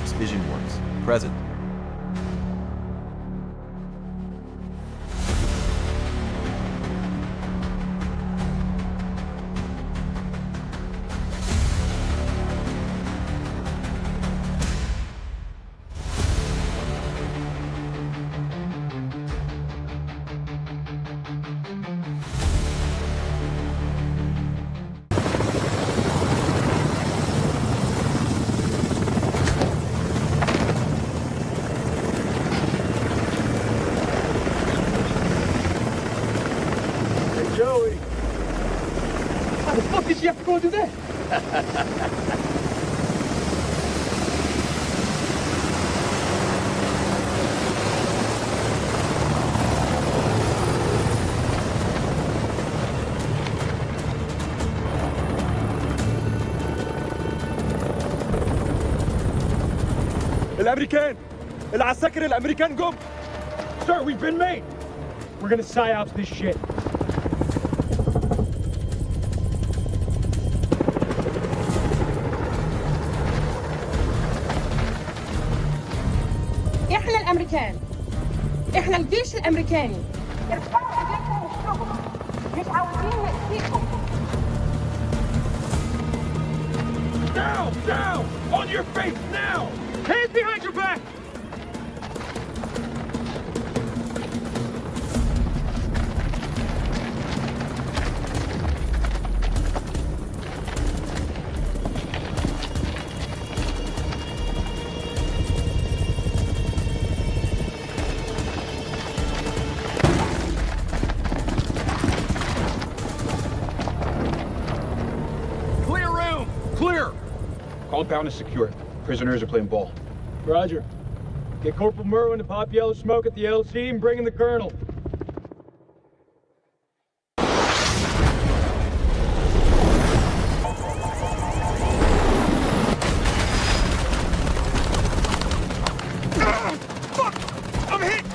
Eclipse Vision Works, present. You have to go do that. الامريكان العساكر الامريكان جم. Sir, we've been made. We're gonna psyops this shit. احنا الامريكان، احنا الجيش الامريكاني، ارفعوا ايديكم واشربوا، مش عاوزين نأذيكم. Down, down, on your face now. Hands behind your back. Compound is secure. Prisoners are playing ball. Roger. Get Corporal Merwin to pop yellow smoke at the LC and bring in the Colonel. Fuck! I'm hit!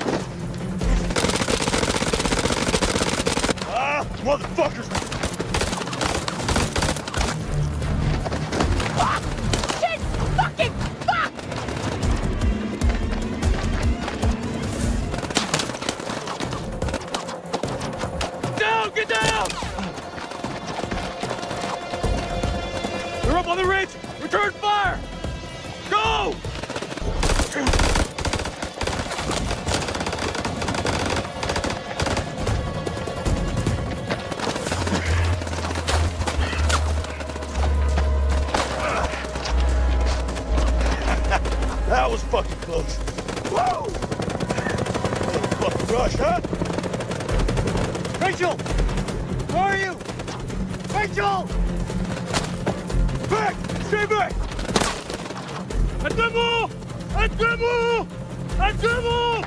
Motherfuckers! Get down! They're up on the ridge! Return fire! Go! That was fucking close. Whoa! Fucking rush, huh? Rachel! Where are you? Rachel! Back! Stay back! الدمو! الدمو! الدمو!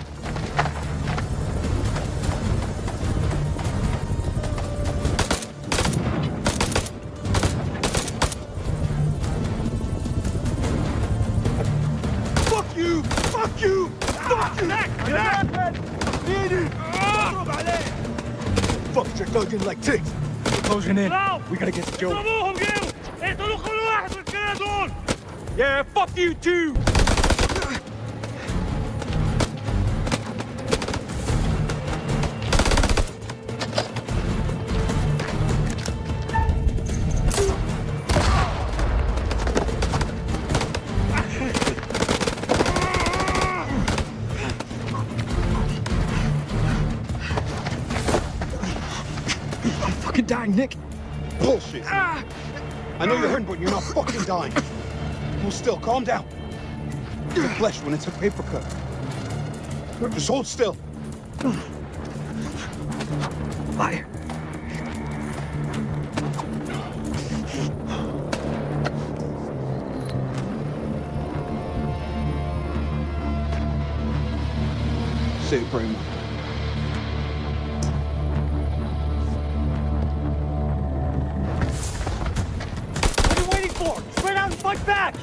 Fuck you! Fuck you! Fuck you! Get out! Fuck, you're thugging like ticks. We're closing in. We gotta get to Joe. Yeah, fuck you too! Dying, Nick. Bullshit. I know you're hurting, but you're not fucking dying. Well, still, calm down. Your flesh when it's a paper cut. Just hold still. Fire. Say it, Brain. Spread out and fight back!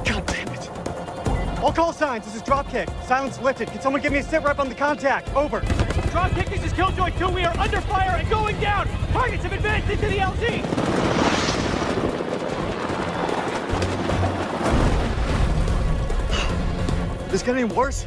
God damn it. All call signs, this is Dropkick. Silence lifted. Can someone give me a sit rep on the contact? Over. Dropkick, this is Killjoy 2. We are under fire and going down. Targets have advanced into the LZ. This get any worse?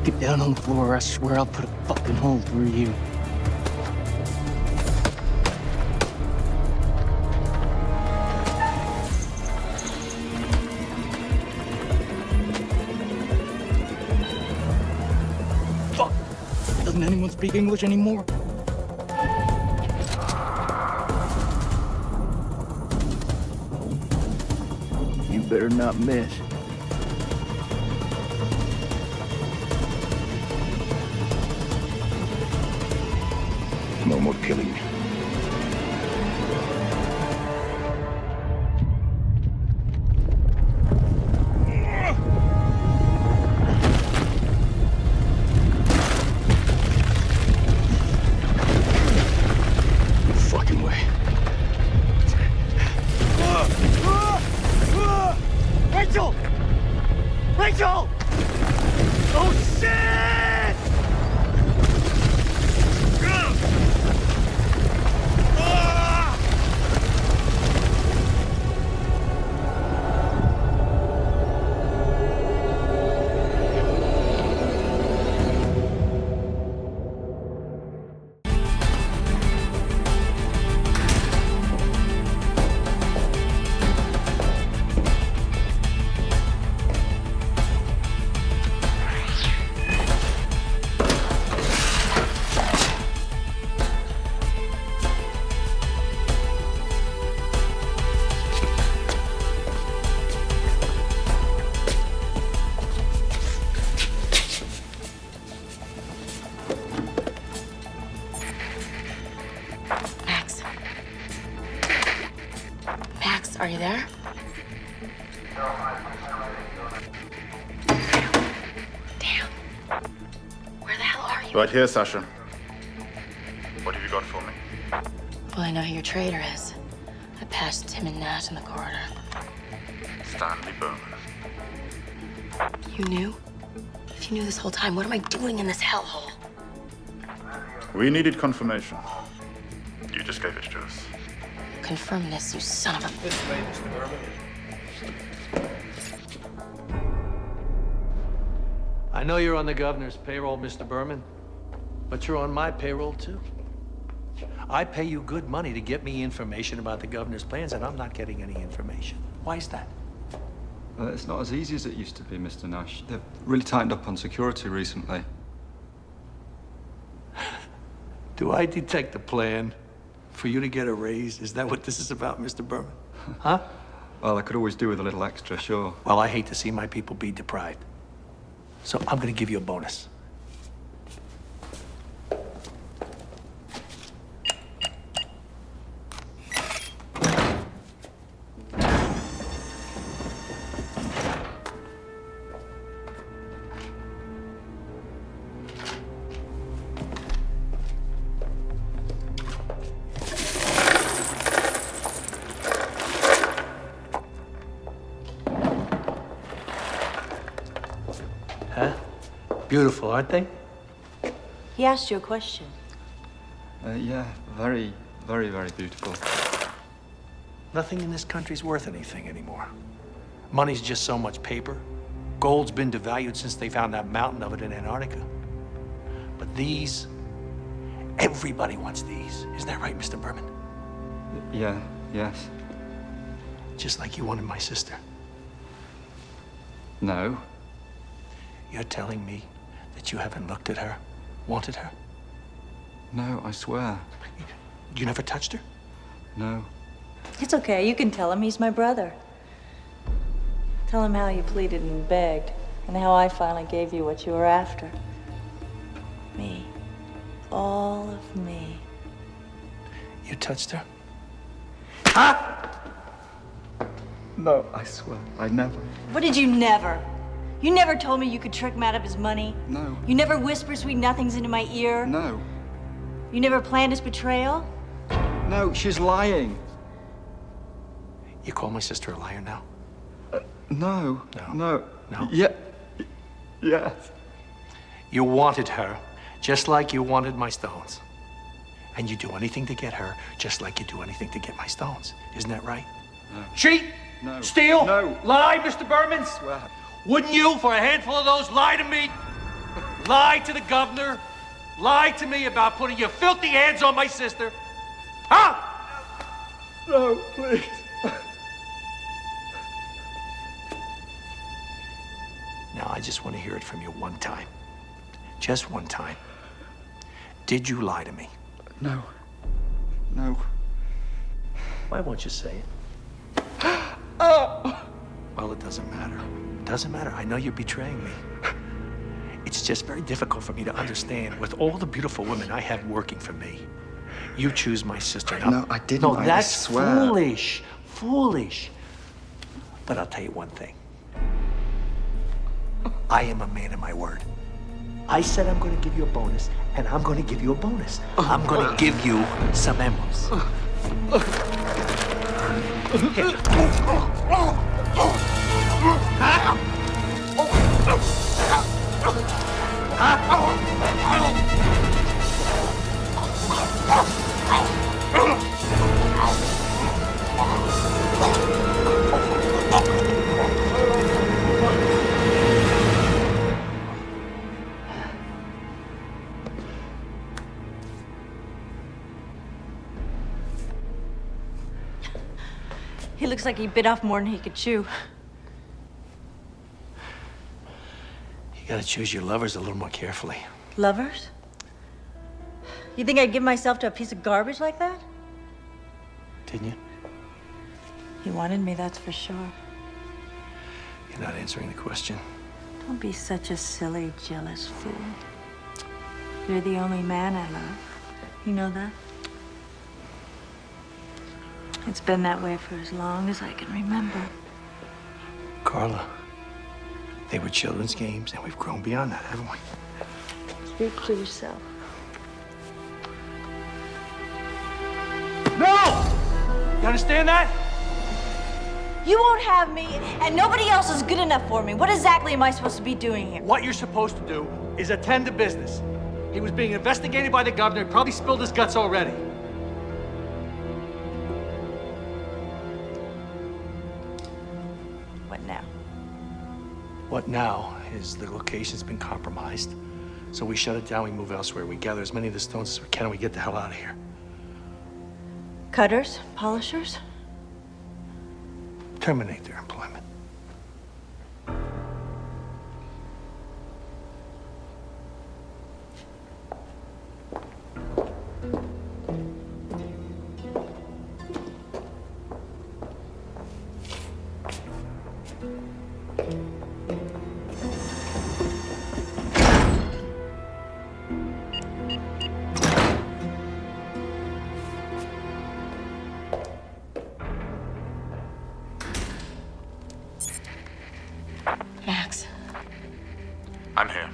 Get down on the floor, or I swear I'll put a fucking hole through you. Fuck! Doesn't anyone speak English anymore? You better not miss. No more killing. Fucking way. Rachel! Rachel! Oh, shit! Max, are you there? Damn. Where the hell are you? Right here, Sasha. What have you got for me? Well, I know who your traitor is. I passed Tim and Nash in the corridor. Stanley Bowman. You knew? If you knew this whole time, what am I doing in this hellhole? We needed confirmation. You just gave it to us. Confirm this, you son of a... This way, Mr. Berman. I know you're on the governor's payroll, Mr. Berman, but you're on my payroll, too. I pay you good money to get me information about the governor's plans, and I'm not getting any information. Why is that? It's not as easy as it used to be, Mr. Nash. They've really tightened up on security recently. Do I detect a plan for you to get a raise? Is that what this is about, Mr. Berman? Huh? Well, I could always do with a little extra, sure. Well, I hate to see my people be deprived. So I'm gonna give you a bonus. Beautiful, aren't they? He asked you a question. Yeah, very, very, very beautiful. Nothing in this country's worth anything anymore. Money's just so much paper. Gold's been devalued since they found that mountain of it in Antarctica. But these, everybody wants these. Isn't that right, Mr. Berman? Yeah, yes. Just like you wanted my sister. No. You're telling me that you haven't looked at her, wanted her? No, I swear. You never touched her? No. It's okay, you can tell him he's my brother. Tell him how you pleaded and begged, and how I finally gave you what you were after. Me. All of me. You touched her? Huh? No, I swear, I never. What did you never? You never told me you could trick him out of his money? No. You never whispered sweet nothings into my ear? No. You never planned his betrayal? No, she's lying. You call my sister a liar now? No. No. No. No? Yeah. Yes. You wanted her just like you wanted my stones. And you do anything to get her, just like you do anything to get my stones. Isn't that right? No. Cheat? No. Steal? No. Lie, Mr. Berman? Swear. Wouldn't you, for a handful of those, lie to me? Lie to the governor? Lie to me about putting your filthy hands on my sister? Huh? No, please. Now, I just want to hear it from you one time. Just one time. Did you lie to me? No. No. Why won't you say it? Well, it doesn't matter. It doesn't matter. I know you're betraying me. It's just very difficult for me to understand. With all the beautiful women I have working for me, you choose my sister. Now, No, I didn't. No, I that's swear. foolish. Foolish. But I'll tell you one thing. I am a man of my word. I said I'm going to give you a bonus, and I'm going to give you a bonus. I'm going to give you some emeralds. Here. He looks like he bit off more than he could chew. You gotta choose your lovers a little more carefully. Lovers? You think I'd give myself to a piece of garbage like that? Didn't you? He wanted me, that's for sure. You're not answering the question. Don't be such a silly, jealous fool. You're the only man I love. You know that? It's been that way for as long as I can remember. Carla, they were children's games, and we've grown beyond that, haven't we? Speak for yourself. No! You understand that? You won't have me, and nobody else is good enough for me. What exactly am I supposed to be doing here? What you're supposed to do is attend to business. He was being investigated by the governor. He probably spilled his guts already. What now? What now is the location's been compromised. So we shut it down, we move elsewhere. We gather as many of the stones as we can, and we get the hell out of here. Cutters? Polishers? Terminate their employment. Max, I'm here.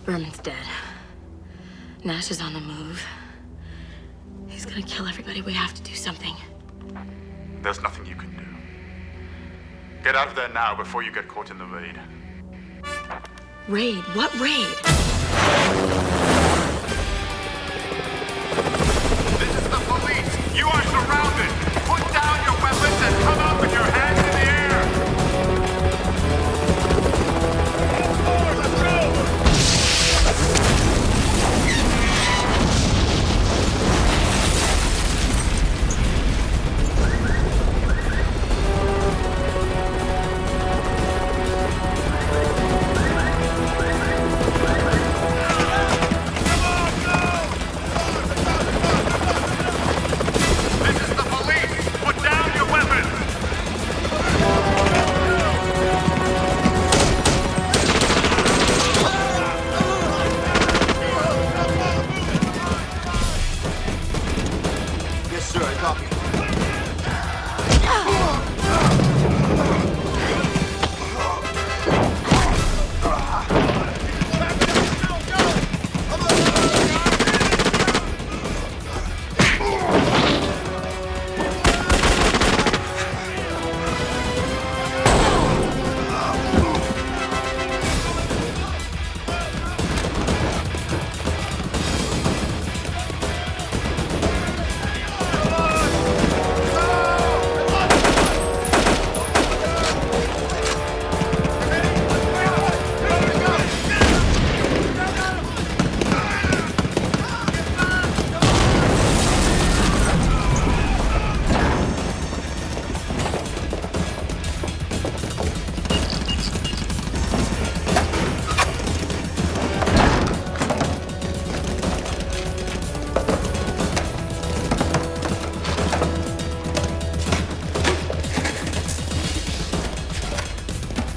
Berman's dead. Nash is on the move. He's gonna kill everybody. We have to do something. There's nothing you can do. Get out of there now before you get caught in the raid. Raid? What raid? This is the police! You are surrounded! Put down your weapons and come out with your hands in the air! Let's go!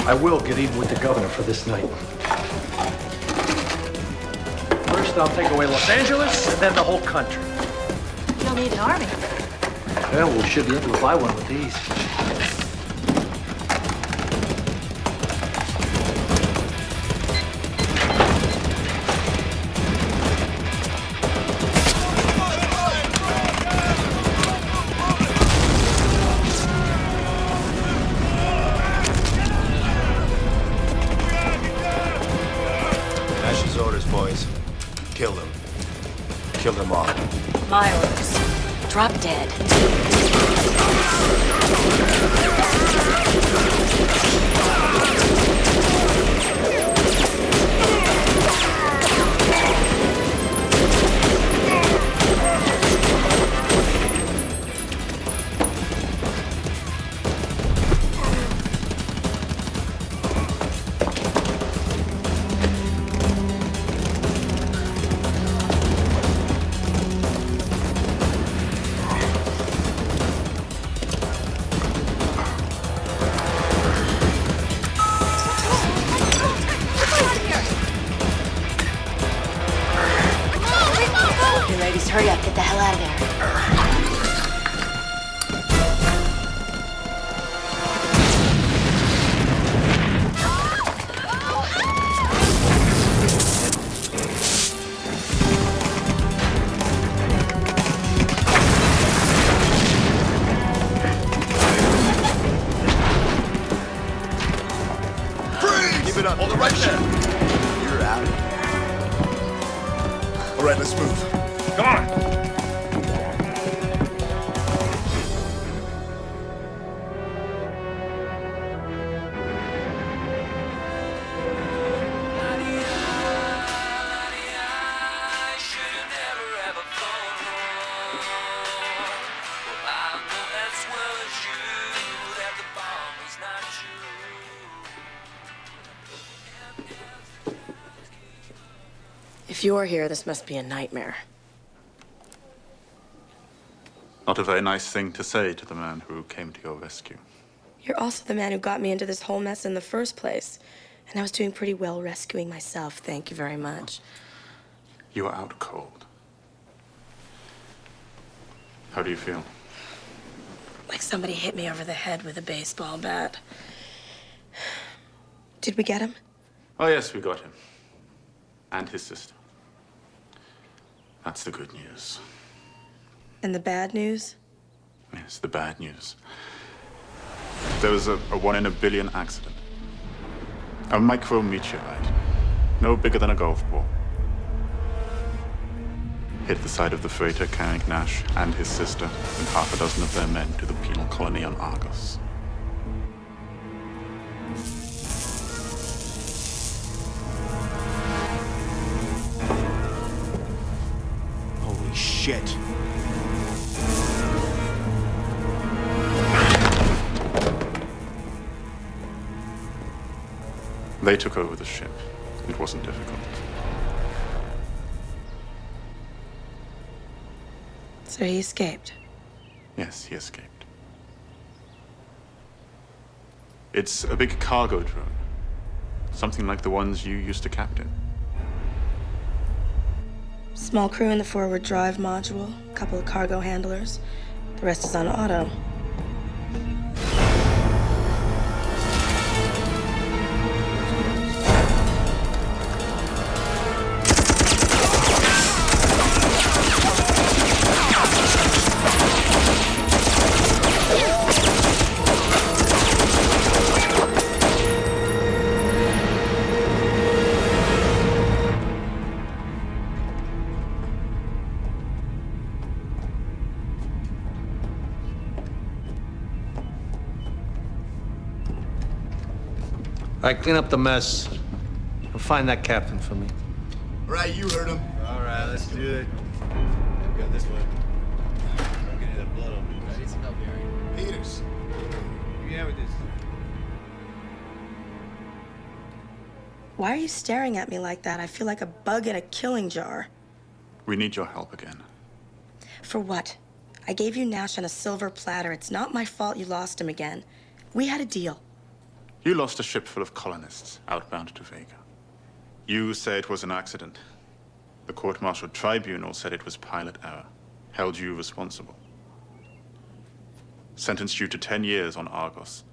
I will get even with the governor for this night. First, I'll take away Los Angeles, and then the whole country. You'll need an army. Well, we should be able to buy one with these. Nash's orders, boys. Kill them. Kill them all. My orders. Drop dead. Hurry up, get the hell out of there. Freeze! Keep it up. Hold it right there. You're out. All right, let's move. Come on! If you're here, this must be a nightmare. Not a very nice thing to say to the man who came to your rescue. You're also the man who got me into this whole mess in the first place. And I was doing pretty well rescuing myself, thank you very much. You are out cold. How do you feel? Like somebody hit me over the head with a baseball bat. Did we get him? Oh, yes, we got him. And his sister. That's the good news. And the bad news? Yes, the bad news. There was a 1 in a billion accident. A micrometeorite, no bigger than a golf ball, hit the side of the freighter carrying Nash and his sister and half a dozen of their men to the penal colony on Argos. Holy shit. They took over the ship. It wasn't difficult. So he escaped? Yes, he escaped. It's a big cargo drone. Something like the ones you used to captain. Small crew in the forward drive module, a couple of cargo handlers. The rest is on auto. All right, clean up the mess. And find that captain for me. All right, you heard him. All right, let's do it. I've got this one. I'm getting that blood on me. I need some help here. Peters. You have with this. Why are you staring at me like that? I feel like a bug in a killing jar. We need your help again. For what? I gave you Nash on a silver platter. It's not my fault you lost him again. We had a deal. You lost a ship full of colonists outbound to Vega. You say it was an accident. The court-martial tribunal said it was pilot error, held you responsible. Sentenced you to 10 years on Argos,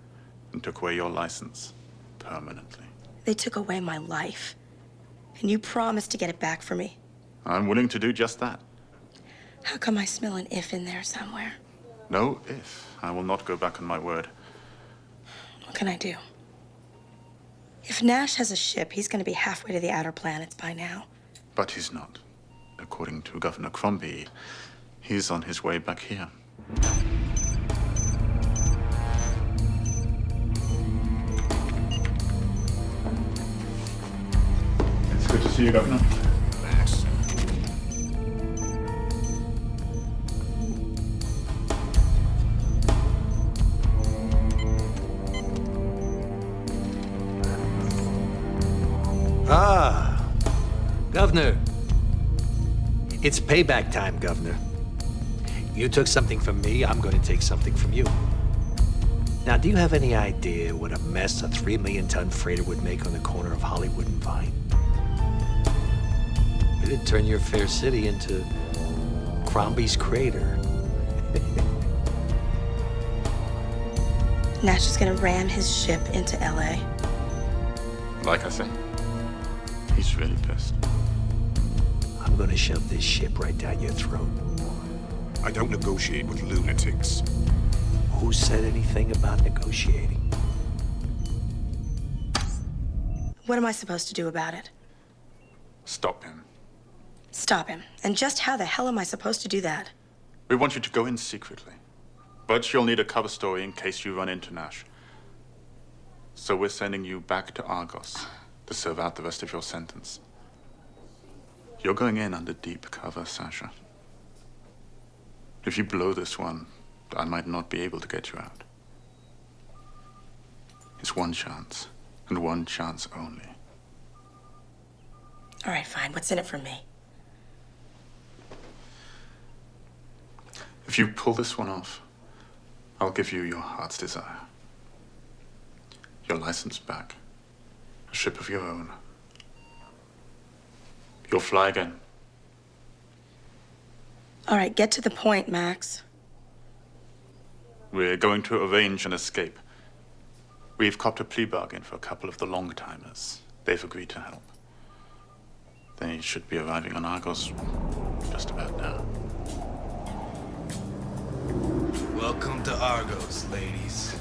and took away your license permanently. They took away my life. And you promised to get it back for me. I'm willing to do just that. How come I smell an if in there somewhere? No if. I will not go back on my word. What can I do? If Nash has a ship, he's going to be halfway to the outer planets by now. But he's not. According to Governor Crombie, he's on his way back here. It's good to see you, Governor. Max. Ah, Governor. It's payback time, Governor. You took something from me, I'm going to take something from you. Now, do you have any idea what a mess a 3 million ton freighter would make on the corner of Hollywood and Vine? It'd turn your fair city into Crombie's crater. Nash is going to ram his ship into LA. Like I said, he's really pissed. I'm going to shove this ship right down your throat. I don't negotiate with lunatics. Who said anything about negotiating? What am I supposed to do about it? Stop him. Stop him. And just how the hell am I supposed to do that? We want you to go in secretly. But you'll need a cover story in case you run into Nash. So we're sending you back to Argos to serve out the rest of your sentence. You're going in under deep cover, Sasha. If you blow this one, I might not be able to get you out. It's one chance, and one chance only. All right, fine. What's in it for me? If you pull this one off, I'll give you your heart's desire. Your license back. A ship of your own. You'll fly again. All right, get to the point, Max. We're going to arrange an escape. We've copped a plea bargain for a couple of the long-timers. They've agreed to help. They should be arriving on Argos just about now. Welcome to Argos, ladies.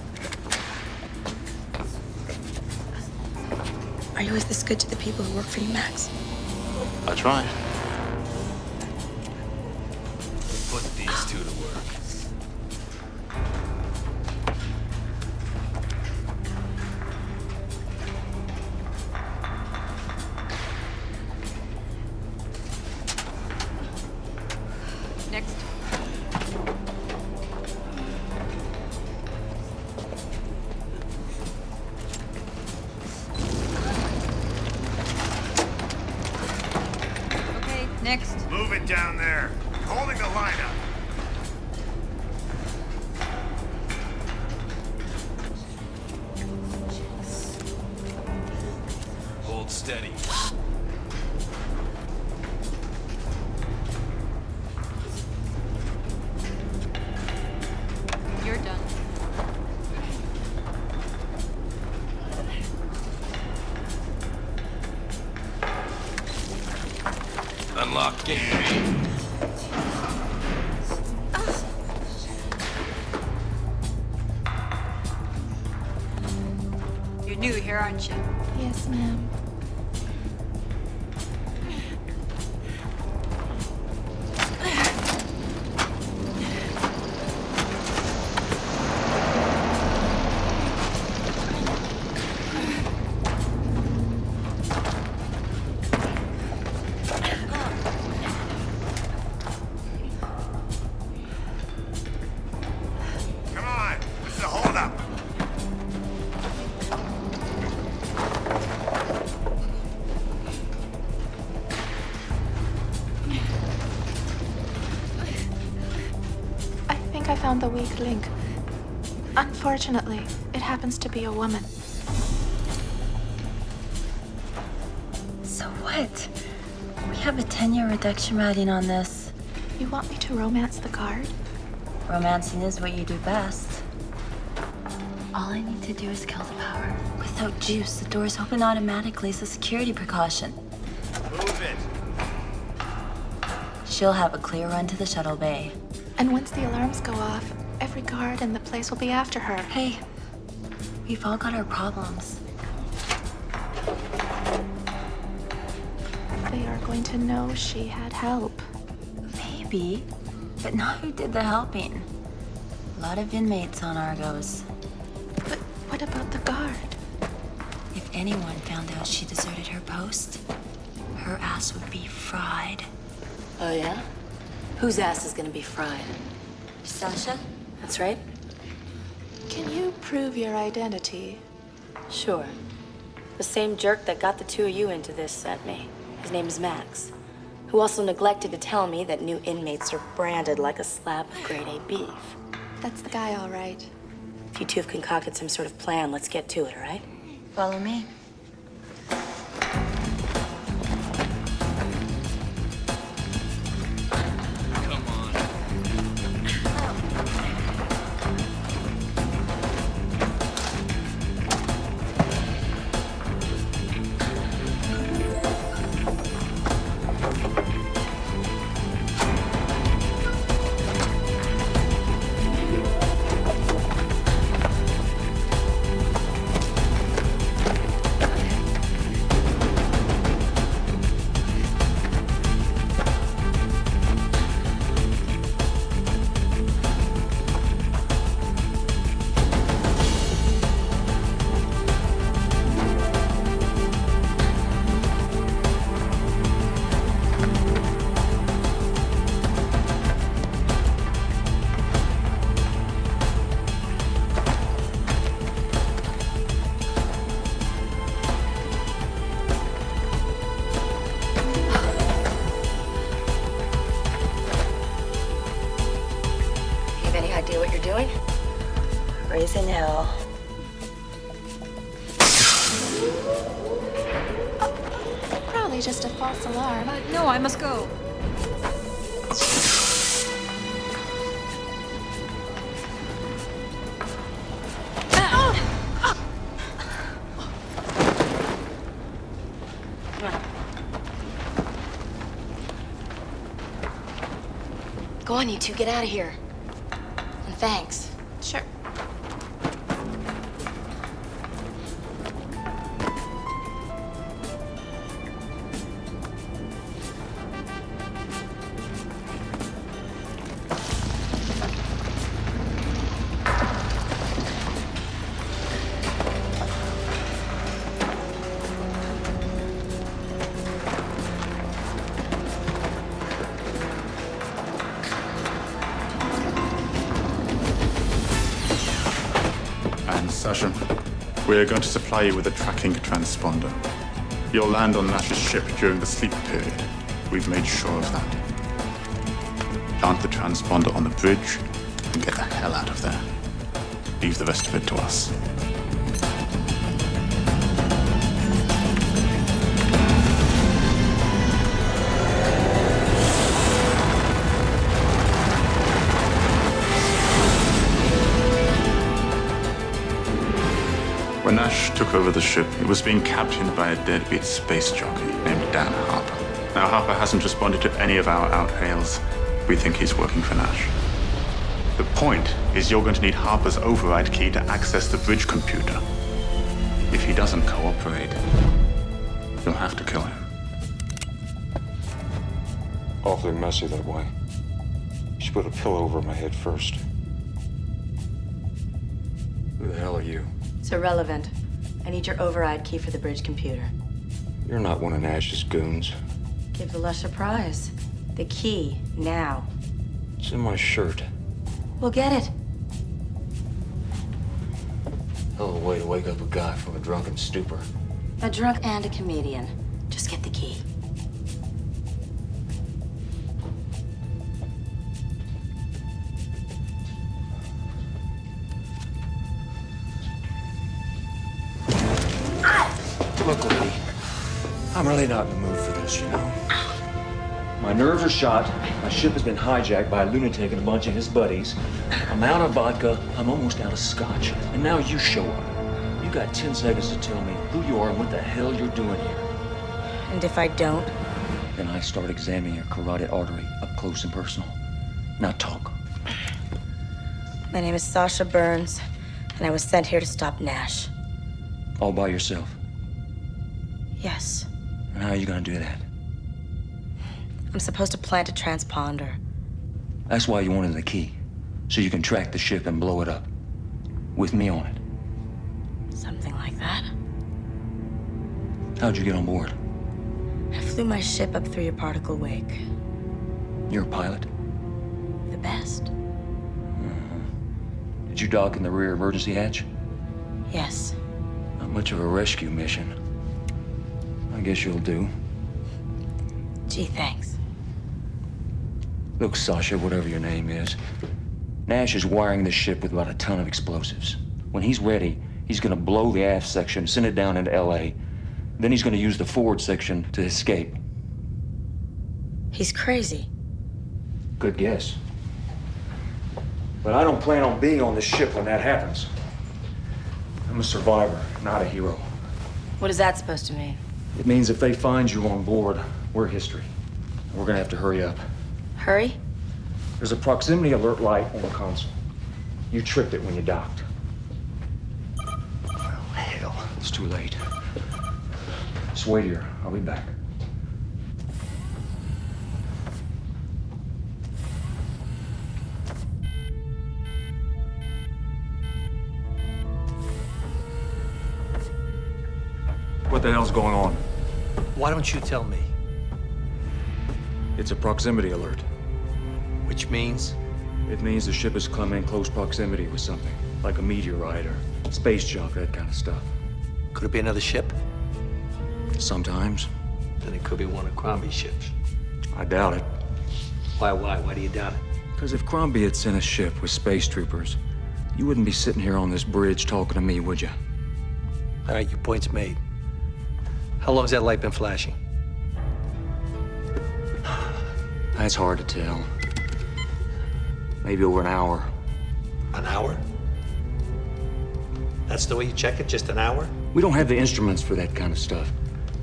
Are you always this good to the people who work for you, Max? I tried. Put these two to work. Next. Okay, next. Move it down there. Holding the lineup. Hold steady. You're done. Unlock game. You're new here, aren't you? Yes, ma'am. Come on. This is a holdup. I think I found the weak link. Unfortunately, it happens to be a woman. What? We have a 10-year reduction riding on this. You want me to romance the guard? Romancing is what you do best. All I need to do is kill the power. Without juice, the doors open automatically as a security precaution. Move it. She'll have a clear run to the shuttle bay. And once the alarms go off, every guard in the place will be after her. Hey, we've all got our problems. They are going to know she had help. Maybe, but not who did the helping. A lot of inmates on Argos. But what about the guard? If anyone found out she deserted her post, her ass would be fried. Oh, yeah? Whose ass is gonna be fried? Sasha? That's right. Can you prove your identity? Sure. The same jerk that got the two of you into this sent me. His name is Max, who also neglected to tell me that new inmates are branded like a slab of grade A beef. That's the guy, all right. If you two have concocted some sort of plan, let's get to it, all right? Follow me. Raising hell. Probably just a false alarm. No, I must go. Go on, you two, get out of here. And thanks. Sure. Sasha, we're going to supply you with a tracking transponder. You'll land on Nash's ship during the sleep period. We've made sure of that. Plant the transponder on the bridge and get the hell out of there. Leave the rest of it to us. When Nash took over the ship, it was being captained by a deadbeat space jockey named Dan Harper. Now, Harper hasn't responded to any of our out-hails. We think he's working for Nash. The point is you're going to need Harper's override key to access the bridge computer. If he doesn't cooperate, you'll have to kill him. Awfully messy that way. You should put a pillow over my head first. Who the hell are you? It's irrelevant. I need your override key for the bridge computer. You're not one of Nash's goons. Give the Lush a prize. The key, now. It's in my shirt. We'll get it. Hell of a way to wake up a guy from a drunken stupor. A drunk and a comedian. Just get the key. Look, lady, I'm I'm really not in the mood for this, you know. My nerves are shot. My ship has been hijacked by a lunatic and a bunch of his buddies. I'm out of vodka. I'm almost out of scotch. And now you show up. You got 10 seconds to tell me who you are and what the hell you're doing here. And if I don't? Then I start examining your carotid artery up close and personal. Now talk. My name is Sasha Burns, and I was sent here to stop Nash. All by yourself? Yes. And how are you gonna do that? I'm supposed to plant a transponder. That's why you wanted the key. So you can track the ship and blow it up. With me on it. Something like that. How'd you get on board? I flew my ship up through your particle wake. You're a pilot? The best. Did you dock in the rear emergency hatch? Yes. Not much of a rescue mission. I guess you'll do. Gee, thanks. Look, Sasha, whatever your name is, Nash is wiring the ship with about a ton of explosives. When he's ready, he's gonna blow the aft section, send it down into LA. Then he's gonna use the forward section to escape. He's crazy. Good guess. But I don't plan on being on this ship when that happens. I'm a survivor, not a hero. What is that supposed to mean? It means if they find you on board, we're history. We're gonna have to hurry up. Hurry? There's a proximity alert light on the console. You tripped it when you docked. Oh, hell, it's too late. Just wait here. I'll be back. What the hell's going on? Why don't you tell me? It's a proximity alert. Which means? It means the ship has come in close proximity with something, like a meteorite or space junk, that kind of stuff. Could it be another ship? Sometimes. Then it could be one of Crombie's ships. I doubt it. Why? Why do you doubt it? Because if Crombie had sent a ship with space troopers, you wouldn't be sitting here on this bridge talking to me, would you? All right, your point's made. How long's that light been flashing? That's hard to tell. Maybe over an hour. An hour? That's the way you check it? Just an hour? We don't have the instruments for that kind of stuff.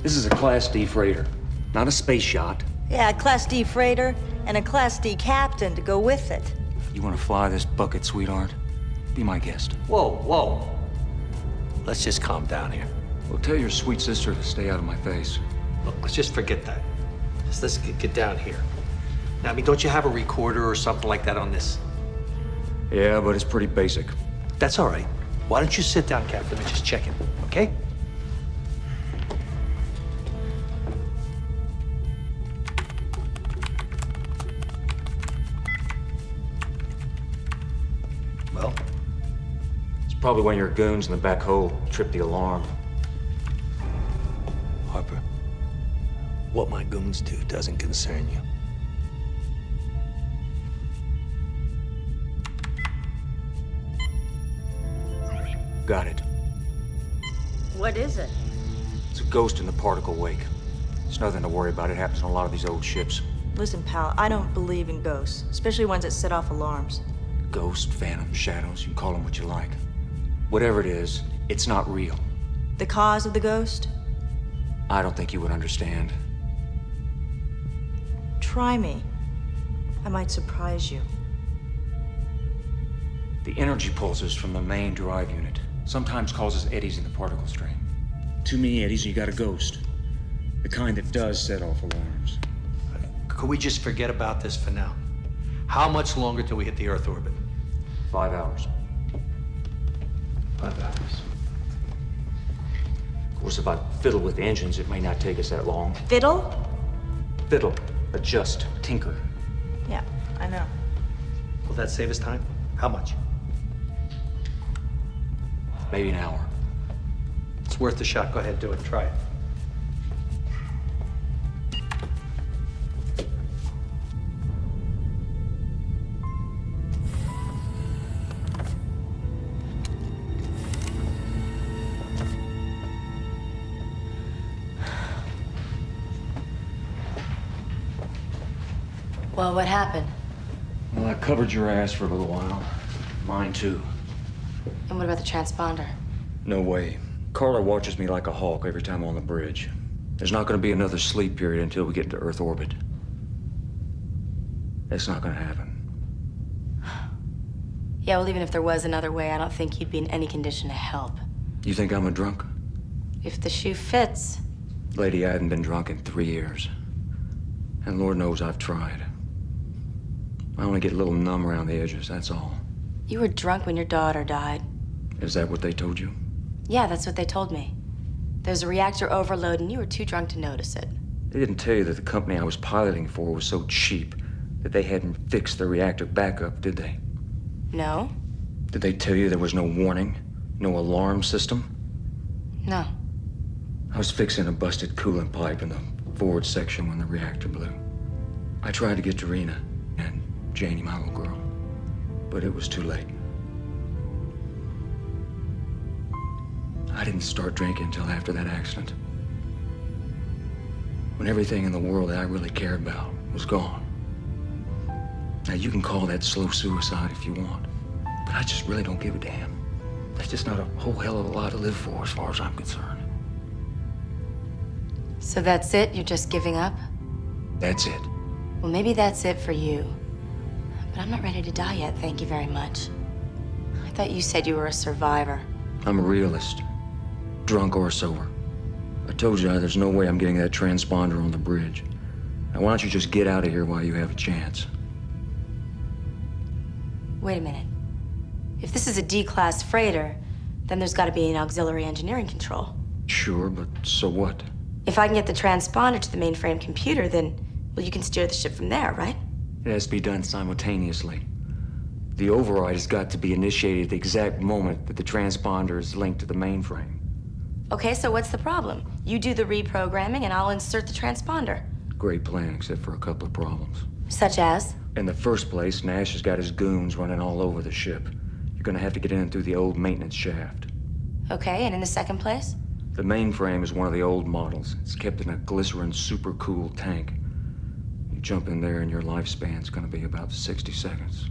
This is a Class D freighter, not a space yacht. Yeah, a Class D freighter and a Class D captain to go with it. You want to fly this bucket, sweetheart? Be my guest. Whoa. Let's just calm down here. Well, tell your sweet sister to stay out of my face. Look, let's just forget that. Let's get down here. Now, I mean, don't you have a recorder or something like that on this? Yeah, but it's pretty basic. That's all right. Why don't you sit down, Captain, and just check it, okay? Well? It's probably one of your goons in the back hole tripped the alarm. Harper, what my goons do doesn't concern you. Got it. What is it? It's a ghost in the particle wake. It's nothing to worry about. It happens on a lot of these old ships. Listen, pal, I don't believe in ghosts, especially ones that set off alarms. Ghost, phantom, shadows, you can call them what you like. Whatever it is, it's not real. The cause of the ghost? I don't think you would understand. Try me. I might surprise you. The energy pulses from the main drive unit sometimes causes eddies in the particle stream. Too many eddies and you got a ghost. The kind that does set off alarms. Could we just forget about this for now? How much longer till we hit the Earth orbit? 5 hours. 5 hours. Of course, if I fiddle with the engines, it may not take us that long. Fiddle? Fiddle, adjust, tinker. Yeah, I know. Will that save us time? How much? Maybe an hour. It's worth the shot. Go ahead, do it. Try it. Well, what happened? Well, I covered your ass for a little while. Mine too. And what about the transponder? No way. Carla watches me like a hawk every time I'm on the bridge. There's not going to be another sleep period until we get into Earth orbit. That's not going to happen. Yeah, well, even if there was another way, I don't think you'd be in any condition to help. You think I'm a drunk? If the shoe fits. Lady, I hadn't been drunk in 3 years. And Lord knows I've tried. I only get a little numb around the edges, that's all. You were drunk when your daughter died. Is that what they told you? Yeah, that's what they told me. There's a reactor overload and you were too drunk to notice it. They didn't tell you that the company I was piloting for was so cheap that they hadn't fixed the reactor backup, did they? No? Did they tell you there was no warning? No alarm system? No. I was fixing a busted coolant pipe in the forward section when the reactor blew. I tried to get to Rena and Janie, my little girl, but it was too late. I didn't start drinking until after that accident. When everything in the world that I really cared about was gone. Now, you can call that slow suicide if you want, but I just really don't give a damn. That's just not a whole hell of a lot to live for as far as I'm concerned. So that's it? You're just giving up? That's it. Well, maybe that's it for you. But I'm not ready to die yet, thank you very much. I thought you said you were a survivor. I'm a realist, drunk or sober. I told you there's no way I'm getting that transponder on the bridge. Now, why don't you just get out of here while you have a chance? Wait a minute. If this is a D-class freighter, then there's got to be an auxiliary engineering control. Sure, but so what? If I can get the transponder to the mainframe computer, then, well, you can steer the ship from there, right? It has to be done simultaneously. The override has got to be initiated at the exact moment that the transponder is linked to the mainframe. Okay, so what's the problem? You do the reprogramming and I'll insert the transponder. Great plan, except for a couple of problems. Such as? In the first place, Nash has got his goons running all over the ship. You're gonna have to get in through the old maintenance shaft. Okay, and in the second place? The mainframe is one of the old models. It's kept in a glycerin super-cool tank. You jump in there and your lifespan's gonna be about 60 seconds.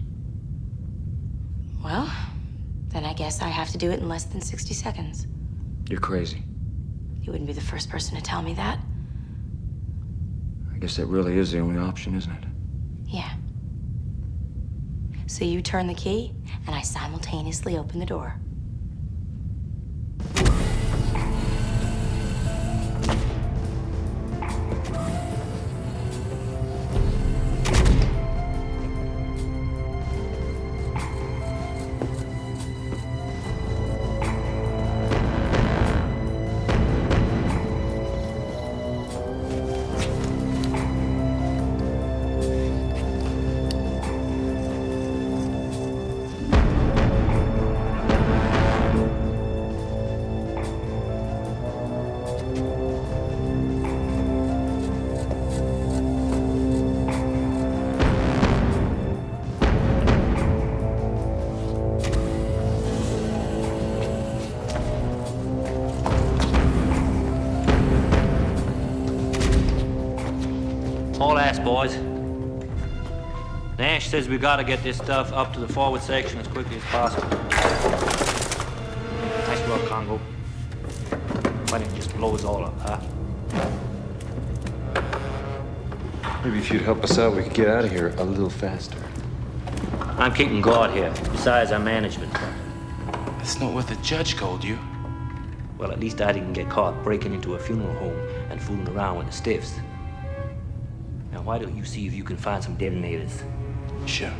Well, then I guess I have to do it in less than 60 seconds. You're crazy. You wouldn't be the first person to tell me that. I guess that really is the only option, isn't it? Yeah. So you turn the key, and I simultaneously open the door. All ass, boys. Nash says we gotta get this stuff up to the forward section as quickly as possible. Nice work, Congo. Why didn't you just blow us all up, huh? Maybe if you'd help us out, we could get out of here a little faster. I'm keeping guard here. Besides, I'm management. That's not what the judge told you. Well, at least I didn't get caught breaking into a funeral home and fooling around with the stiffs. Now, why don't you see if you can find some detonators? Sure.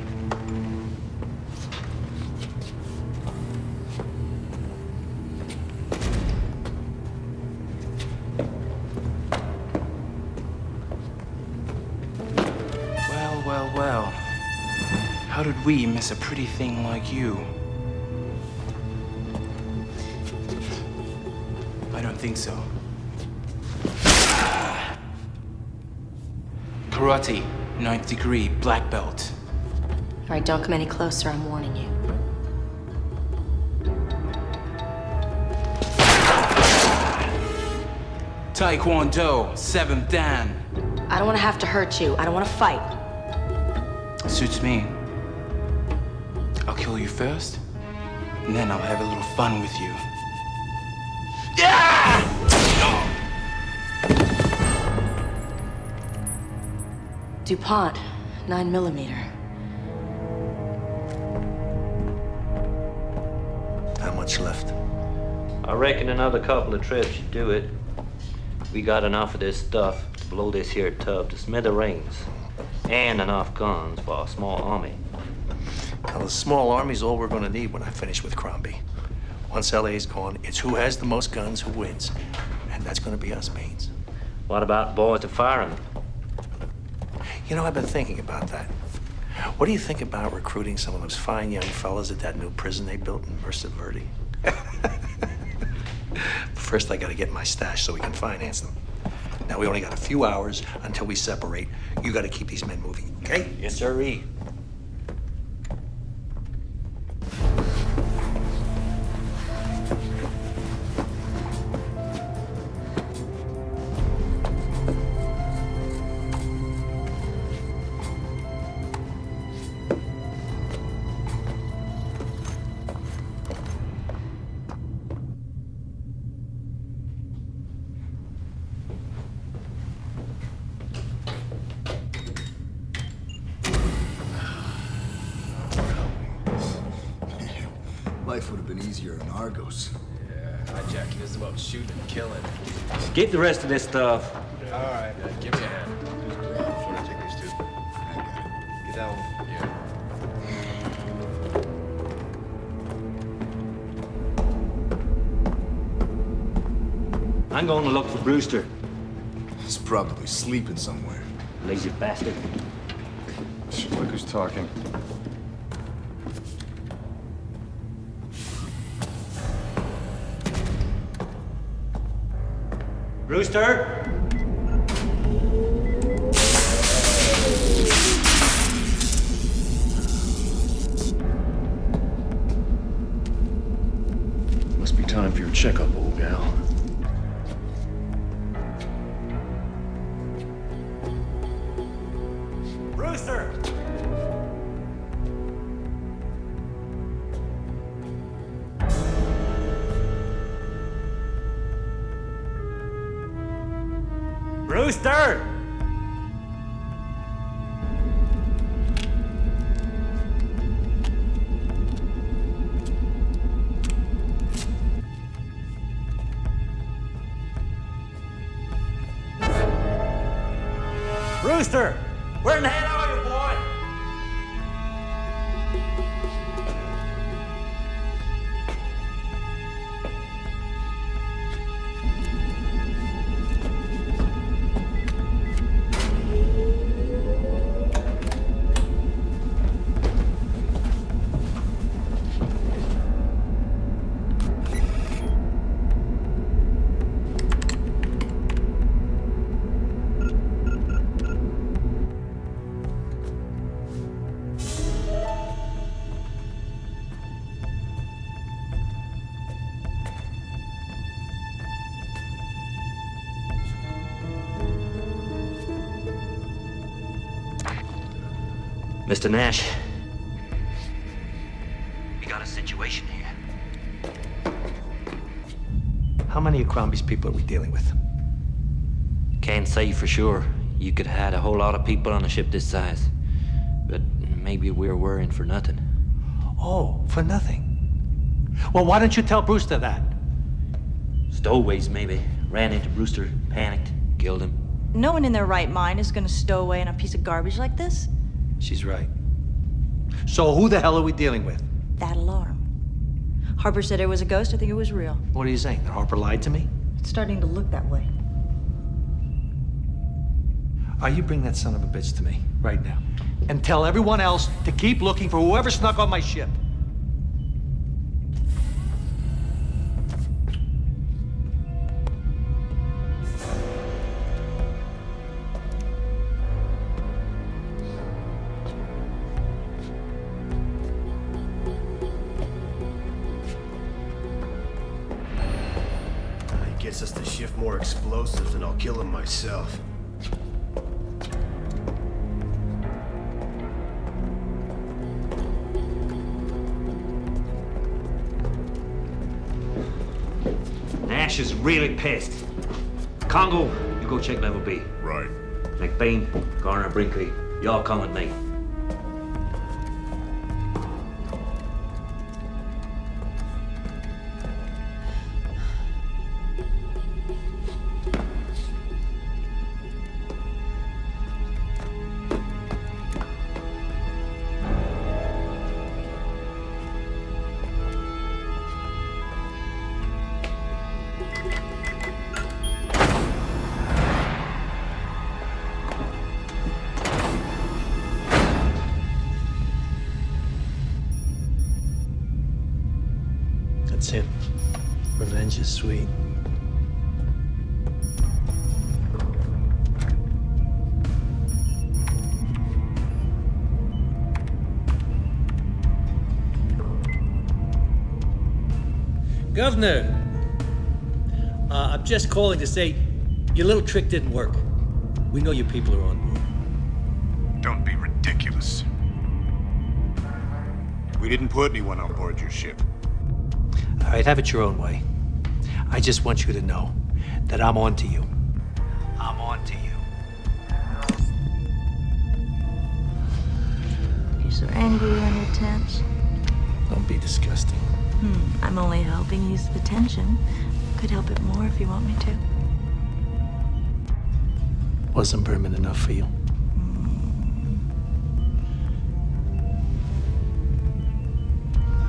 Well. How did we miss a pretty thing like you? I don't think so. Karate, 9th degree, black belt. All right, don't come any closer, I'm warning you. Taekwondo, 7th Dan. I don't want to have to hurt you. I don't want to fight. Suits me. I'll kill you first, and then I'll have a little fun with you. DuPont, 9mm. How much left? I reckon another couple of trips should do it. We got enough of this stuff to blow this here tub to smithereens, and enough guns for a small army. Well, a small army's all we're gonna need when I finish with Crombie. Once LA's gone, it's who has the most guns who wins. And that's gonna be us, Baines. What about boys to fire 'em? You know, I've been thinking about that. What do you think about recruiting some of those fine young fellas at that new prison they built in Merced Verde? First, I gotta get my stash so we can finance them. Now, we only got a few hours until we separate. You gotta keep these men moving, okay? Yes, sir-ee. Life would have been easier in Argos. Yeah, hijacking is about shooting and killing. Get the rest of this stuff. All right, give me a hand. Just want to take these two. I got it. Get that one. Yeah. I'm going to look for Brewster. He's probably sleeping somewhere. Lazy bastard. Look who's talking. Brewster? Must be time for your checkup, old gal. Brewster! Brewster! Brewster! Where in the hell are you, boy? Mr. Nash, we got a situation here. How many of Crombie's people are we dealing with? Can't say for sure. You could have had a whole lot of people on a ship this size. But maybe we're worrying for nothing. Oh, for nothing. Well, why don't you tell Brewster that? Stowaways, maybe. Ran into Brewster, panicked, killed him. No one in their right mind is gonna stow away in a piece of garbage like this. She's right. So who the hell are we dealing with? That alarm. Harper said it was a ghost. I think it was real. What are you saying? That Harper lied to me? It's starting to look that way. You bring that son of a bitch to me right now. And tell everyone else to keep looking for whoever snuck on my ship. He gets us to shift more explosives and I'll kill him myself. Nash is really pissed. Congo, you go check level B. Right. McBain, Garner, Brinkley, y'all come with me. That's it. Revenge is sweet. Governor, I'm just calling to say your little trick didn't work. We know your people are on board. Don't be ridiculous. We didn't put anyone on board your ship. All right, have it your own way. I just want you to know that I'm on to you. I'm on to you. You're so angry when you're tense. Don't be disgusting. I'm only helping ease the tension. Could help it more if you want me to. Wasn't Berman enough for you?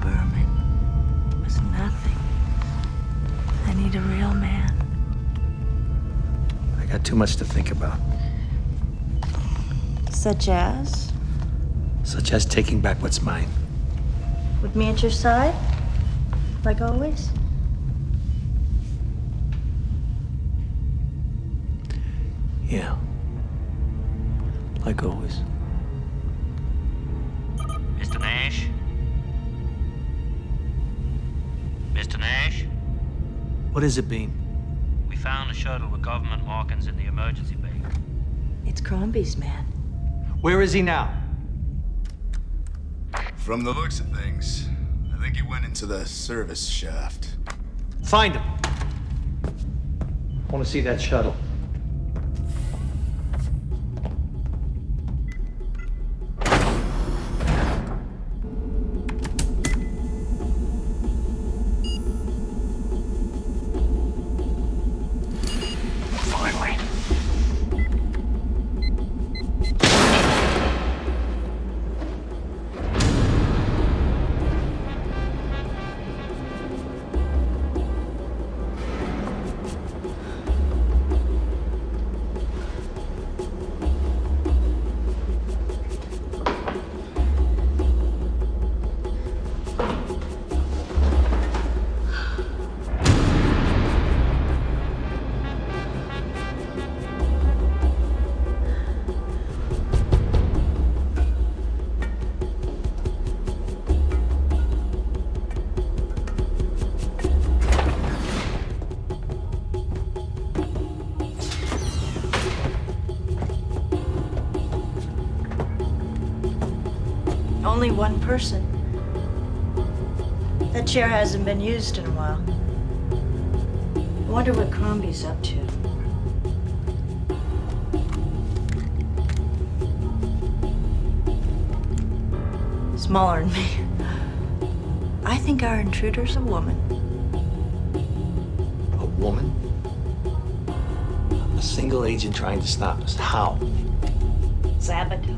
Berman was nothing. I need a real man. I got too much to think about. Such as? Such as taking back what's mine. With me at your side? Like always? Yeah. Like always. Mr. Nash? Mr. Nash? What is it, Bean? We found a shuttle with government markings in the emergency bay. It's Crombie's man. Where is he now? From the looks of things, I think he went into the service shaft. Find him. I want to see that shuttle. Finally. Only one person. That chair hasn't been used in a while. I wonder what Crombie's up to. Smaller than me. I think our intruder's a woman. A woman? A single agent trying to stop us. How? Sabotage.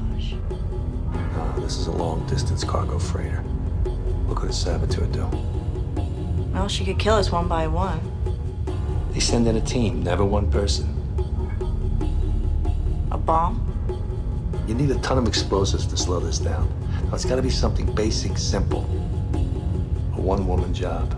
This is a long-distance cargo freighter. What could a saboteur do? Well, she could kill us one by one. They send in a team, never one person. A bomb? You need a ton of explosives to slow this down. Now, it's got to be something basic, simple. A one-woman job.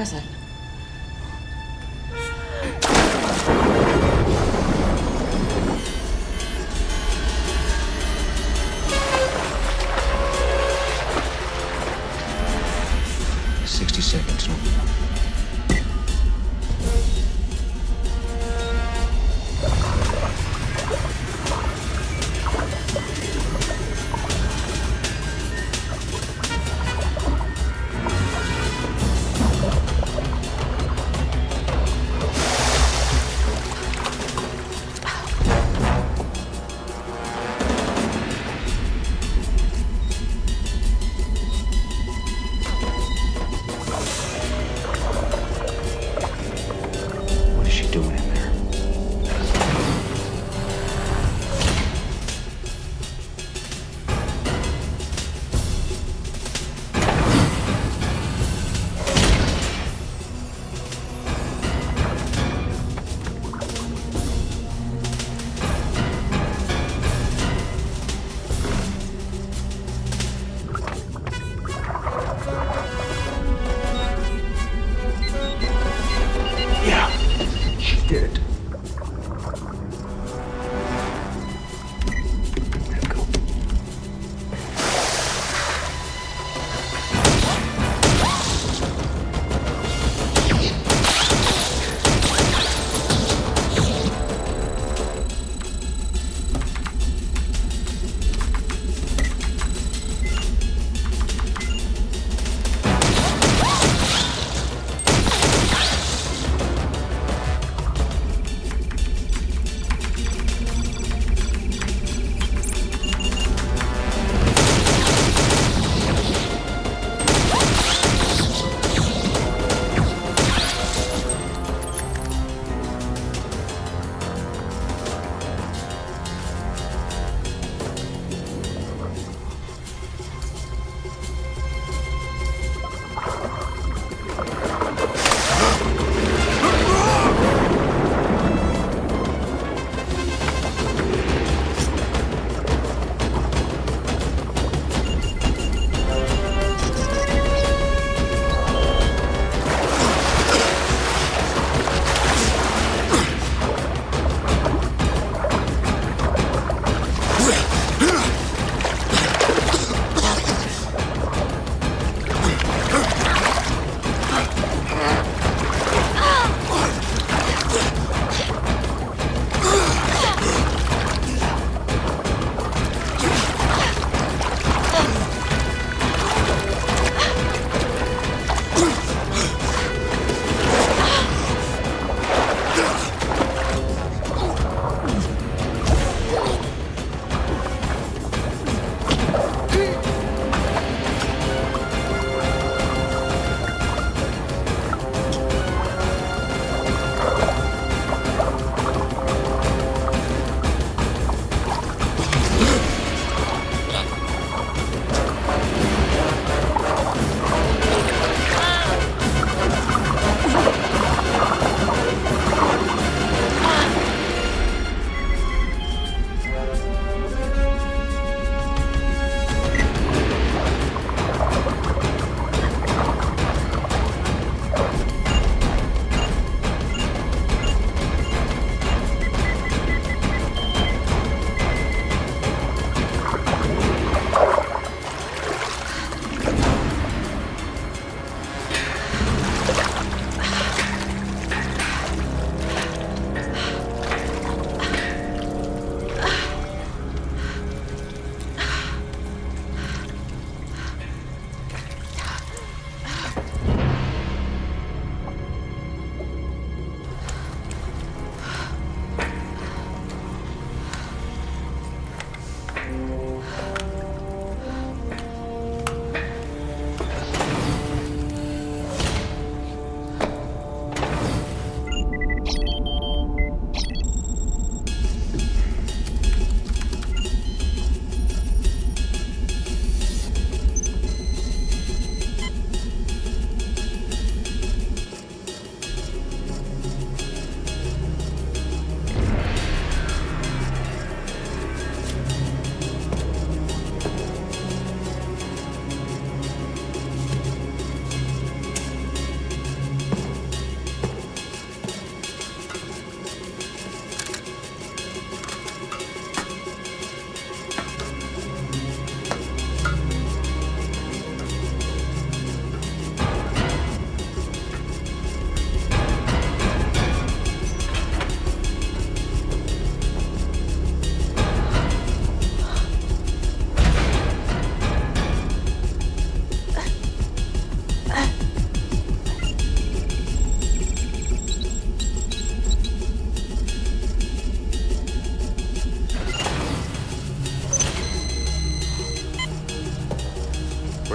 present. Seconds.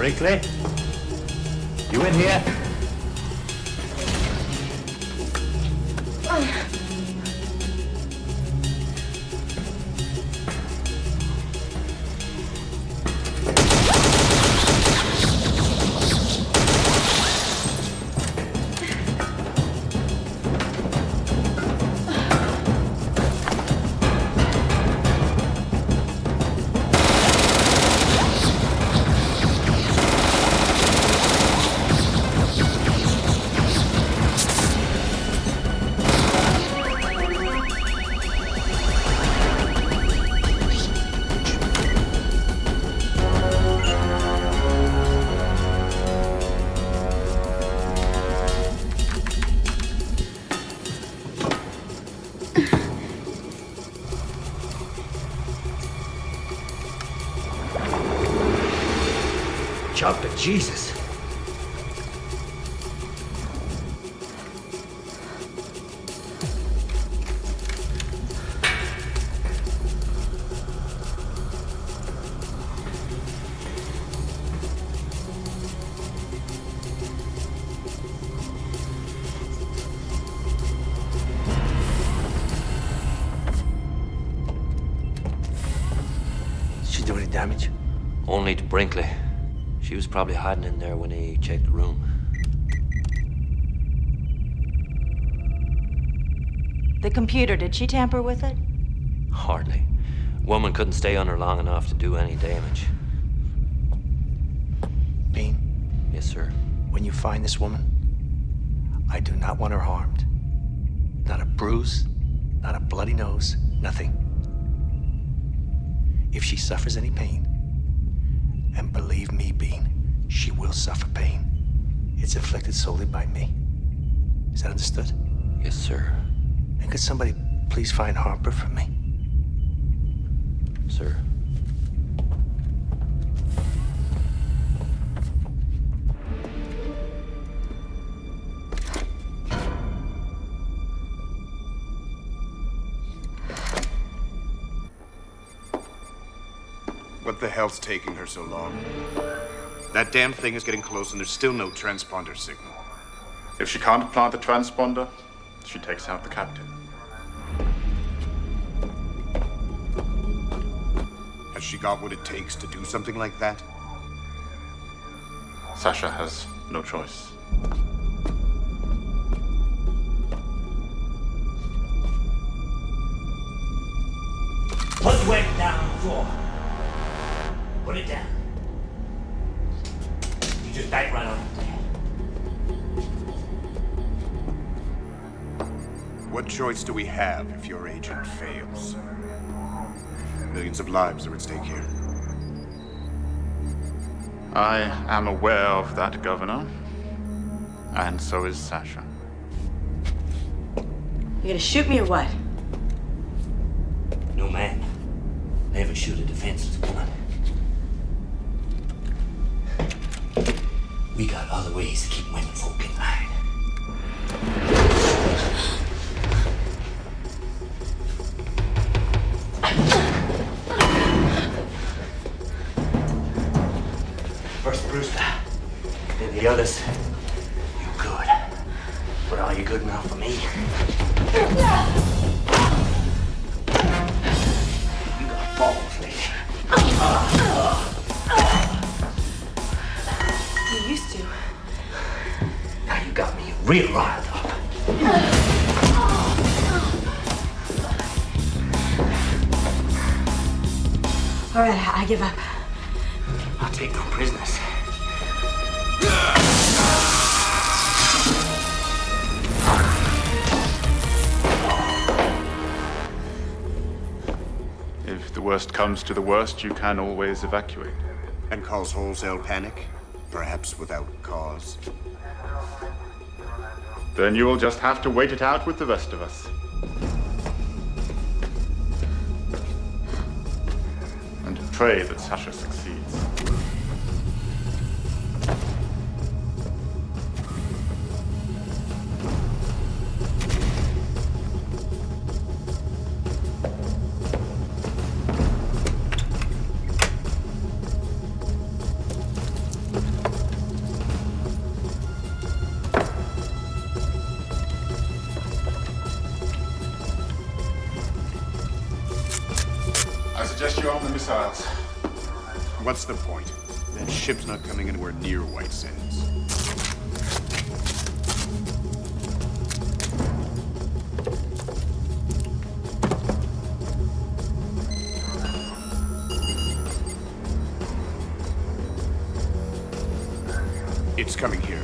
Brinkley? You in here? Chocolate Jesus. Did she do any damage? Only to Brinkley. She was probably hiding in there when he checked the room. The computer, did she tamper with it? Hardly. Woman couldn't stay on her long enough to do any damage. Bean? Yes, sir. When you find this woman, I do not want her harmed. Not a bruise, not a bloody nose, nothing. If she suffers any pain, and believe me, Bean, she will suffer pain. It's inflicted solely by me. Is that understood? Yes, sir. And could somebody please find Harper for me? Sir. What the hell's taking her so long? That damn thing is getting close and there's still no transponder signal. If she can't plant the transponder, she takes out the captain. Has she got what it takes to do something like that? Sasha has no choice. Put the weight down on the floor. Put it down. You just bite right on it there. What choice do we have if your agent fails? Millions of lives are at stake here. I am aware of that, Governor. And so is Sasha. You gonna shoot me or what? No man. Never shoot a defenseless woman. We got other ways to keep women folk in line. First Brewster, then the others. You good. But are you good enough for me? You got balls, lady. You used to. Now you got me real riled up. All right, I give up. I'll take no prisoners. If the worst comes to the worst, you can always evacuate. And cause wholesale panic? Perhaps without cause. Then you will just have to wait it out with the rest of us. And pray that Sasha succeeds. Suggest you arm the missiles. What's the point? That ship's not coming anywhere near White Sands. It's coming here.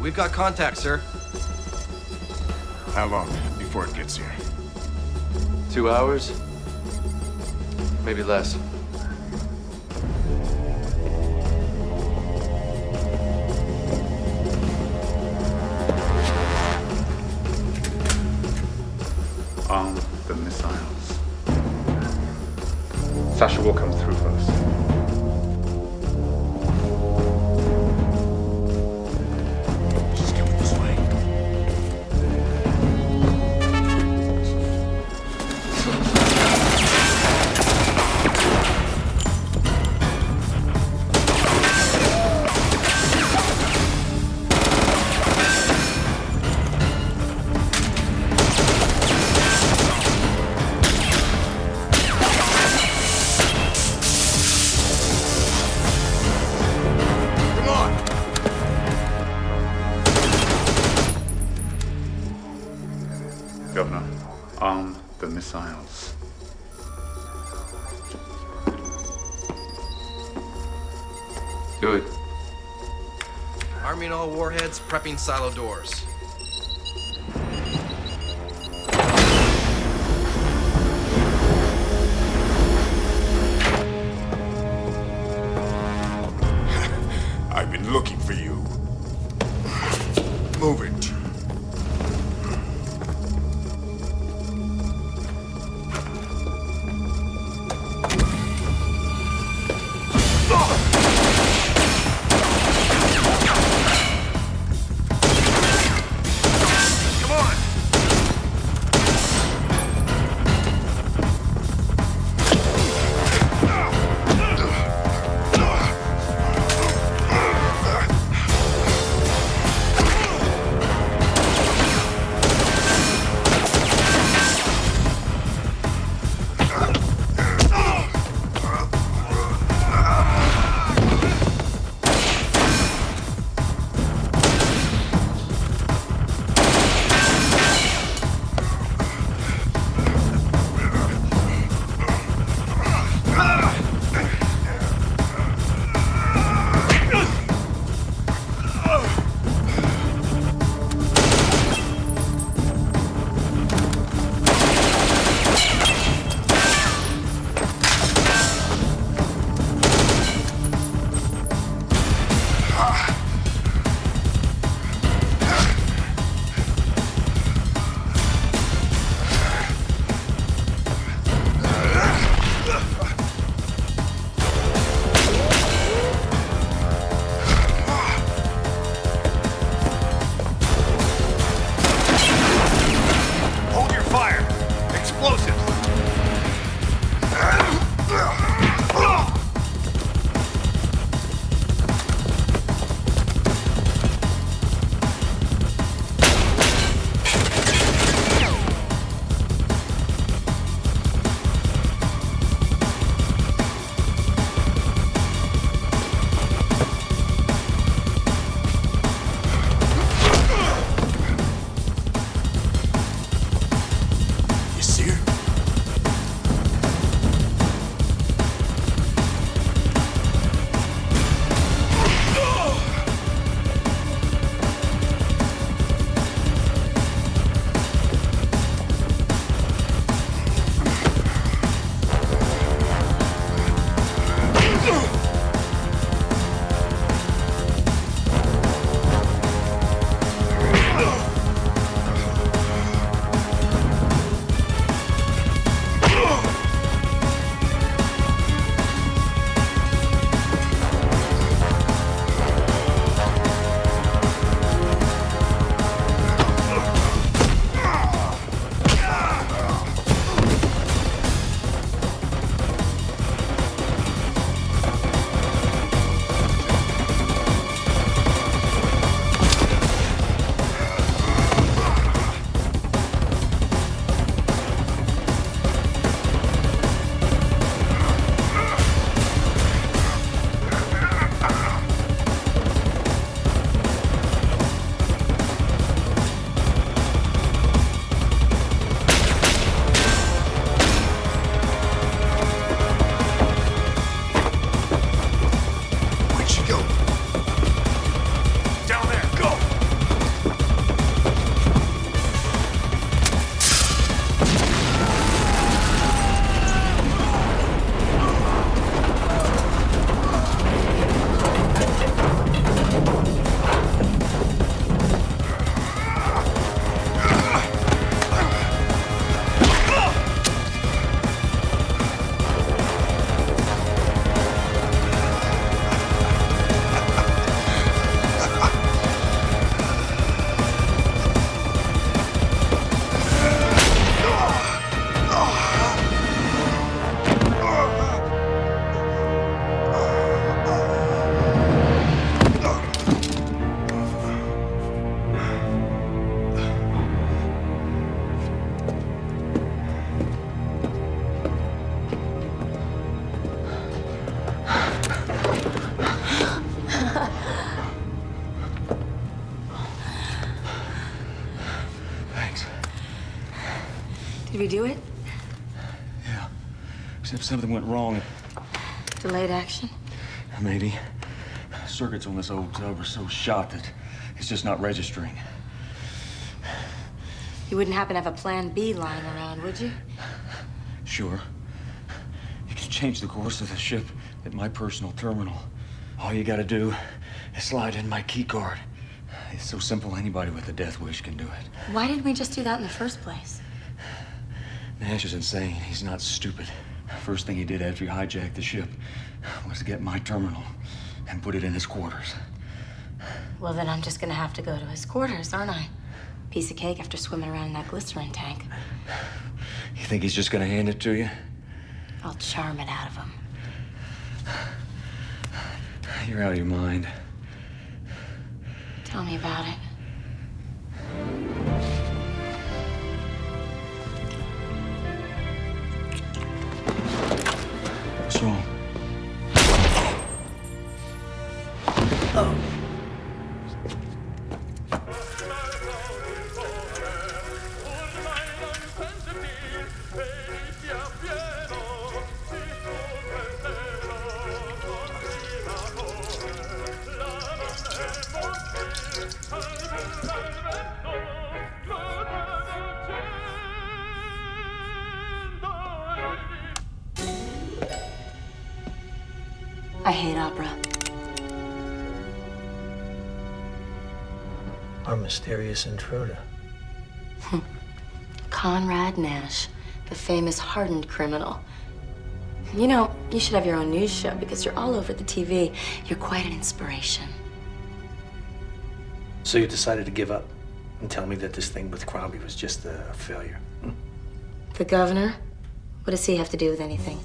We've got contact, sir. How long before it gets here? 2 hours? Maybe less. Arm the missiles. Sasha will come through first. She's coming this way. Governor, arm the missiles. Do it. Arming all warheads, prepping silo doors. I've been looking for you. Move it. Did we do it? Yeah. Except something went wrong. Delayed action? Maybe. Circuits on this old tub are so shot that it's just not registering. You wouldn't happen to have a plan B lying around, would you? Sure. You can change the course of the ship at my personal terminal. All you gotta do is slide in my key card. It's so simple, anybody with a death wish can do it. Why didn't we just do that in the first place? Nash is insane. He's not stupid. First thing he did after he hijacked the ship was to get my terminal and put it in his quarters. Well, then I'm just gonna have to go to his quarters, aren't I? Piece of cake after swimming around in that glycerin tank. You think he's just gonna hand it to you? I'll charm it out of him. You're out of your mind. Tell me about it. What's wrong? Oh. I hate opera. Our mysterious intruder. Conrad Nash, the famous hardened criminal. You know, you should have your own news show because you're all over the TV. You're quite an inspiration. So you decided to give up and tell me that this thing with Crombie was just a failure? The governor? What does he have to do with anything?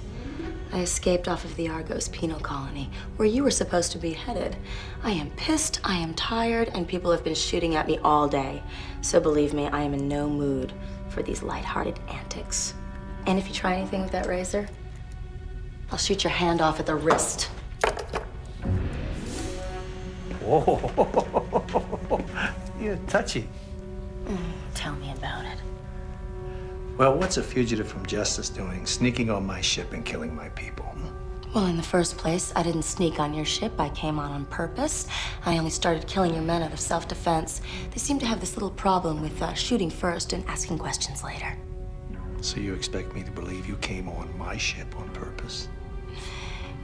I escaped off of the Argos penal colony, where you were supposed to be headed. I am pissed, I am tired, and people have been shooting at me all day. So believe me, I am in no mood for these lighthearted antics. And if you try anything with that razor, I'll shoot your hand off at the wrist. Whoa, you're touchy. Tell me about it. Well, what's a fugitive from justice doing, sneaking on my ship and killing my people? Well, in the first place, I didn't sneak on your ship. I came on purpose. I only started killing your men out of self-defense. They seem to have this little problem with shooting first and asking questions later. So you expect me to believe you came on my ship on purpose?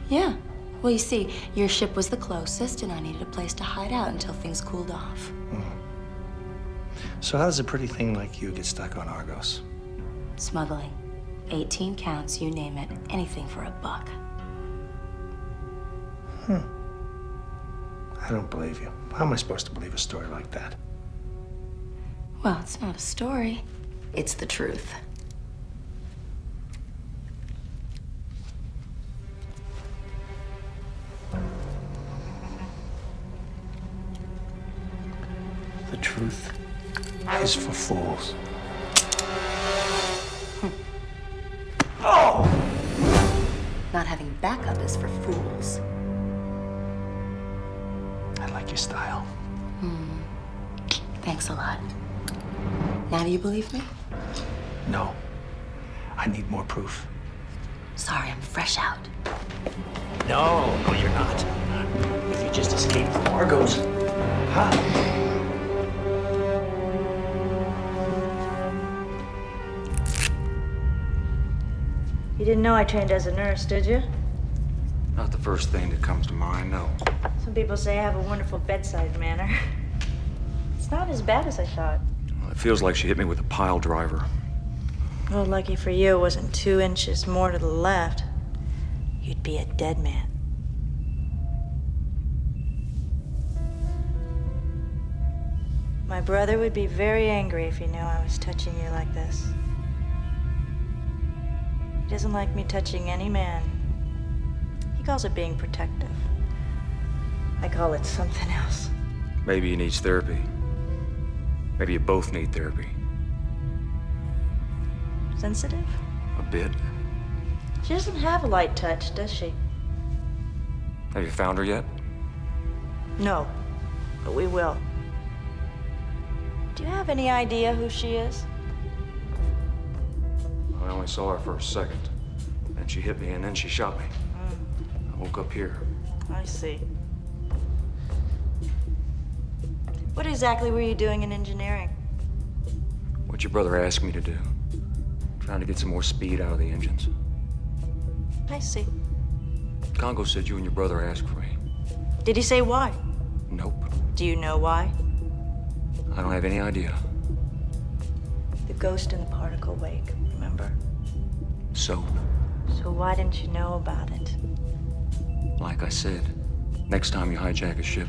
Yeah. Well, you see, your ship was the closest, and I needed a place to hide out until things cooled off. So how does a pretty thing like you get stuck on Argos? Smuggling. 18 counts, you name it. Anything for a buck. I don't believe you. How am I supposed to believe a story like that? Well, it's not a story. It's the truth. The truth is for fools. Oh! Not having backup is for fools. I like your style. Thanks a lot. Now do you believe me? No. I need more proof. Sorry, I'm fresh out. No, you're not. If you just escaped from Argos. Huh? You didn't know I trained as a nurse, did you? Not the first thing that comes to mind, no. Some people say I have a wonderful bedside manner. It's not as bad as I thought. Well, it feels like she hit me with a pile driver. Well, lucky for you, it wasn't 2 inches more to the left. You'd be a dead man. My brother would be very angry if he knew I was touching you like this. He doesn't like me touching any man. He calls it being protective. I call it something else. Maybe he needs therapy. Maybe you both need therapy. Sensitive? A bit. She doesn't have a light touch, does she? Have you found her yet? No, but we will. Do you have any idea who she is? only saw her for a second. Then she hit me, and then she shot me. I woke up here. I see. What exactly were you doing in engineering? What your brother asked me to do. Trying to get some more speed out of the engines. I see. Congo said you and your brother asked for me. Did he say why? Nope. Do you know why? I don't have any idea. The ghost in the particle wake, remember? So, So why didn't you know about it? like I said, next time you hijack a ship,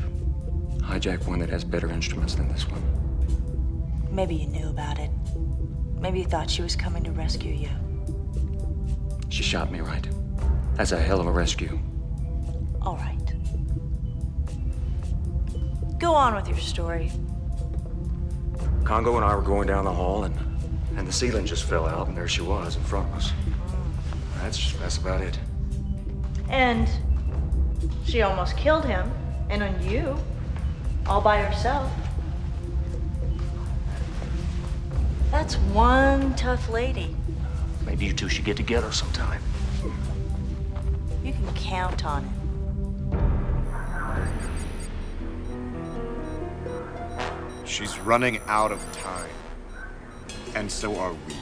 hijack one that has better instruments than this one. Maybe you knew about it. Maybe you thought she was coming to rescue you. She shot me, right? That's a hell of a rescue. All right. Go on with your story. Congo and I were going down the hall, and the ceiling just fell out, and there she was in front of us. That's about it. And she almost killed him, and on you, all by herself. That's one tough lady. Maybe you two should get together sometime. You can count on it. She's running out of time. And so are we.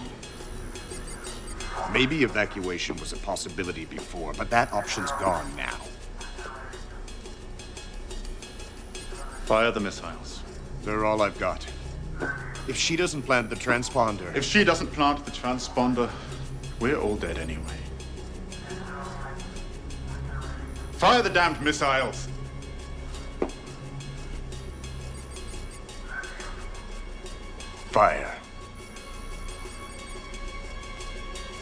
Maybe evacuation was a possibility before, but that option's gone now. Fire the missiles. They're all I've got. If she doesn't plant the transponder... If she doesn't plant the transponder, we're all dead anyway. Fire the damned missiles! Fire.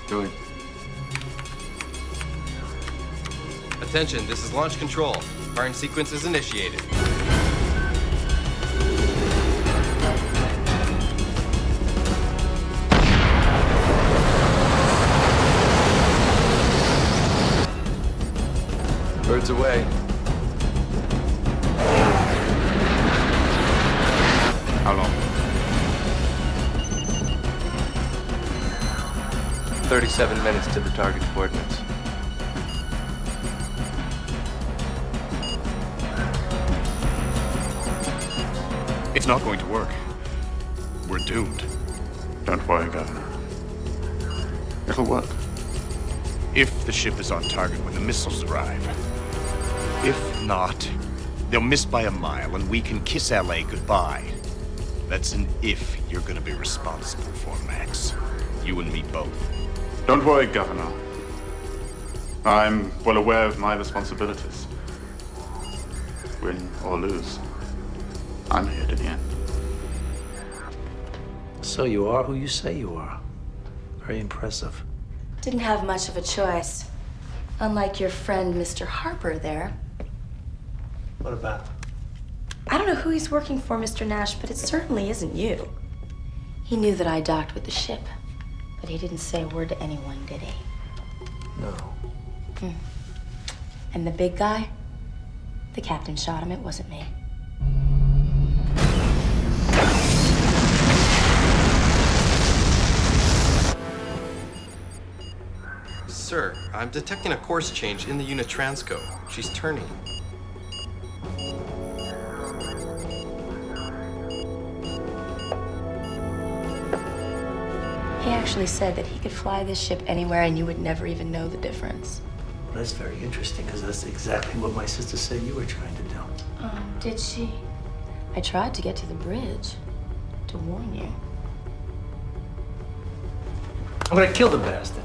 Do it. Attention, this is launch control. Firing sequence is initiated. Birds away. How long? 37 minutes to the target coordinates. It's not going to work. We're doomed. Don't worry, Governor. It'll work. If the ship is on target when the missiles arrive. If not, they'll miss by a mile and we can kiss LA goodbye. That's an if you're gonna be responsible for, Max. You and me both. Don't worry, Governor. I'm well aware of my responsibilities. Win or lose, I'm here to the end. So you are who you say you are. Very impressive. Didn't have much of a choice. Unlike your friend, Mr. Harper there. What about? I don't know who he's working for, Mr. Nash, but it certainly isn't you. He knew that I docked with the ship, but he didn't say a word to anyone, did he? No. And the big guy? The captain shot him, it wasn't me. Sir, I'm detecting a course change in the unit transco. She's turning. He actually said that he could fly this ship anywhere and you would never even know the difference. Well, that's very interesting, because that's exactly what my sister said you were trying to do. Oh, did she? I tried to get to the bridge to warn you. I'm gonna kill the bastard.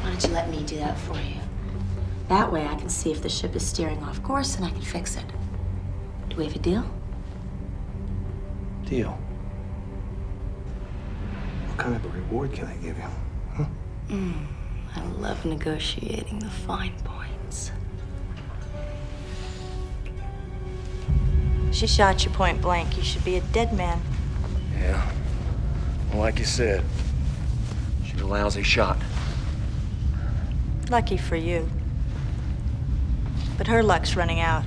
Why don't you let me do that for you? That way I can see if the ship is steering off course and I can fix it. Do we have a deal? Deal. What kind of a reward can I give you? Huh? I love negotiating the fine points. She shot you point blank. You should be a dead man. Yeah. Well, like you said, she's a lousy shot. Lucky for you. But her luck's running out.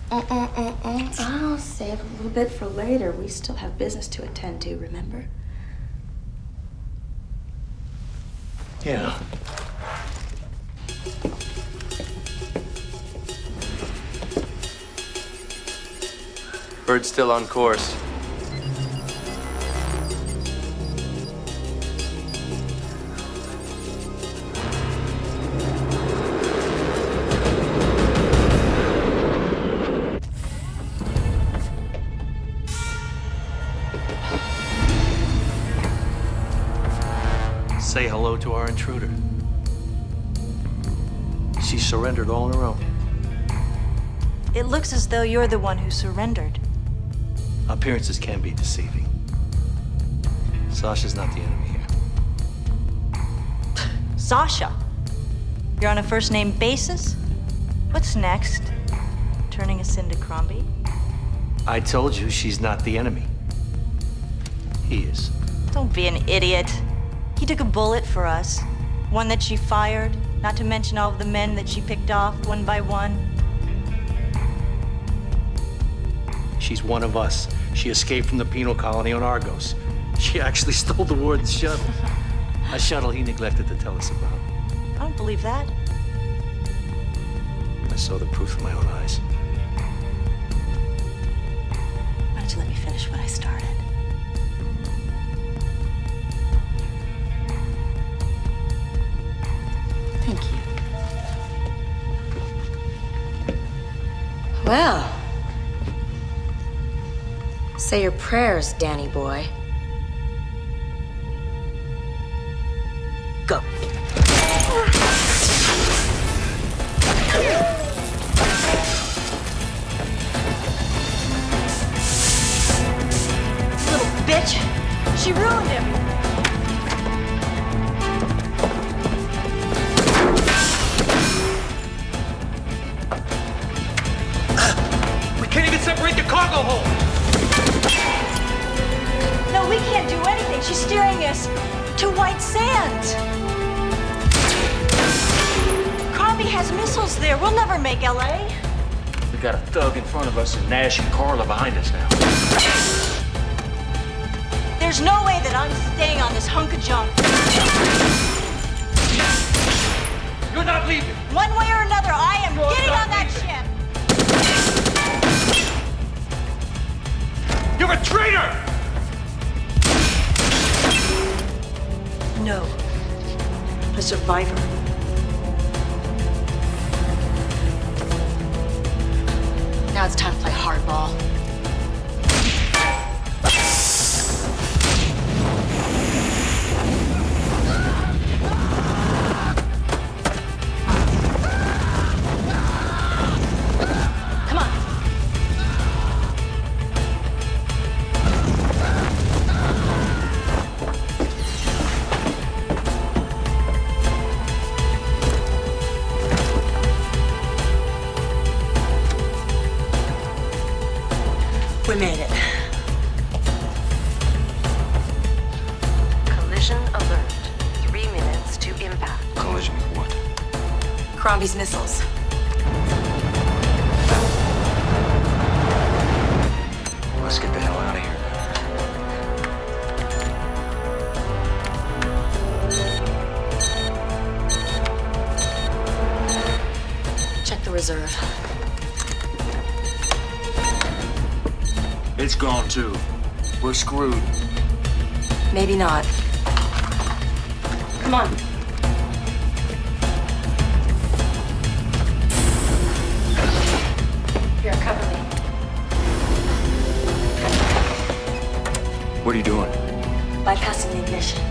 I'll save a little bit for later. We still have business to attend to, remember? Yeah. Bird's still on course. Say hello to our intruder. She surrendered all on her own. It looks as though you're the one who surrendered. Appearances can be deceiving. Sasha's not the enemy here. Sasha? You're on a first-name basis? What's next? Turning us into Crombie? I told you she's not the enemy. He is. Don't be an idiot. He took a bullet for us. One that she fired, not to mention all of the men that she picked off one by one. She's one of us. She escaped from the penal colony on Argos. She actually stole the warden's shuttle. A shuttle he neglected to tell us about. I don't believe that. I saw the proof with my own eyes. Why don't you let me finish what I started? Thank you. Well, say your prayers, Danny boy. Go. Little bitch! She ruined him! We can't even separate the cargo hold! No, we can't do anything. She's steering us to white sand. Crombie has missiles there. We'll never make LA. We got a thug in front of us and Nash and Carla behind us now. There's no way that I'm staying on this hunk of junk. You're not leaving. One way or another, I am You're getting not on that leaving. ship. You're a traitor! No. A survivor. Now it's time to play hardball. Come on. We made it. Collision alert. 3 minutes to impact. Collision with what? Crombie's missiles. Let's get the hell out of here. Check the reserve. It's gone too. We're screwed. Maybe not. Come on. Here, cover me. What are you doing? Bypassing the ignition.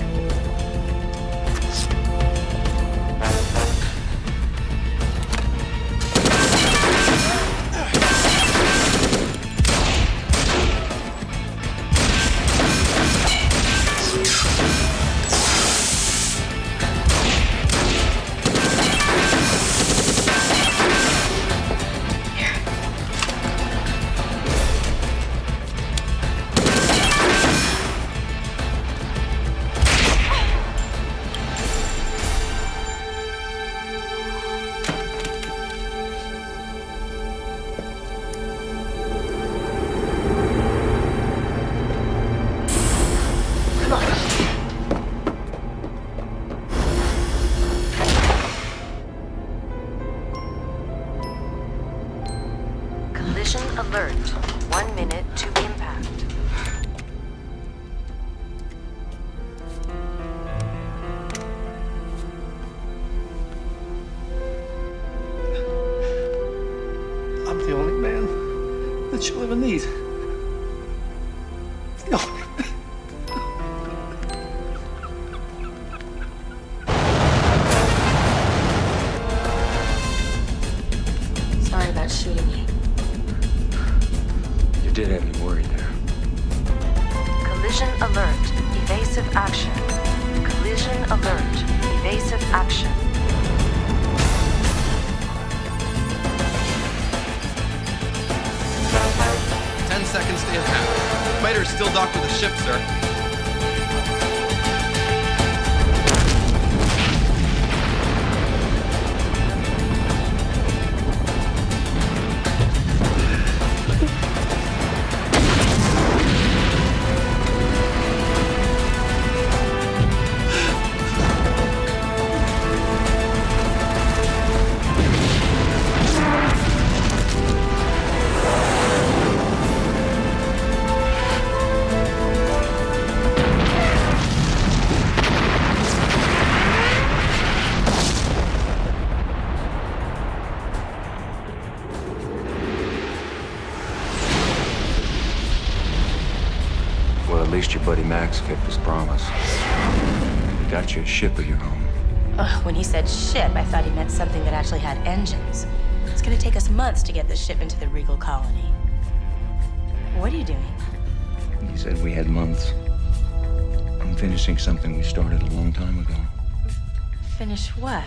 that she'll ever need. Sorry about shooting you. You did have me worried there. Collision alert. Evasive action. Collision alert. Evasive action. Seconds to impact. Fighter's still docked with the ship, sir. At least your buddy Max kept his promise. He got you a ship of your own. When he said ship, I thought he meant something that actually had engines. It's gonna take us months to get this ship into the Regal colony. What are you doing? He said we had months. I'm finishing something we started a long time ago. Finish what?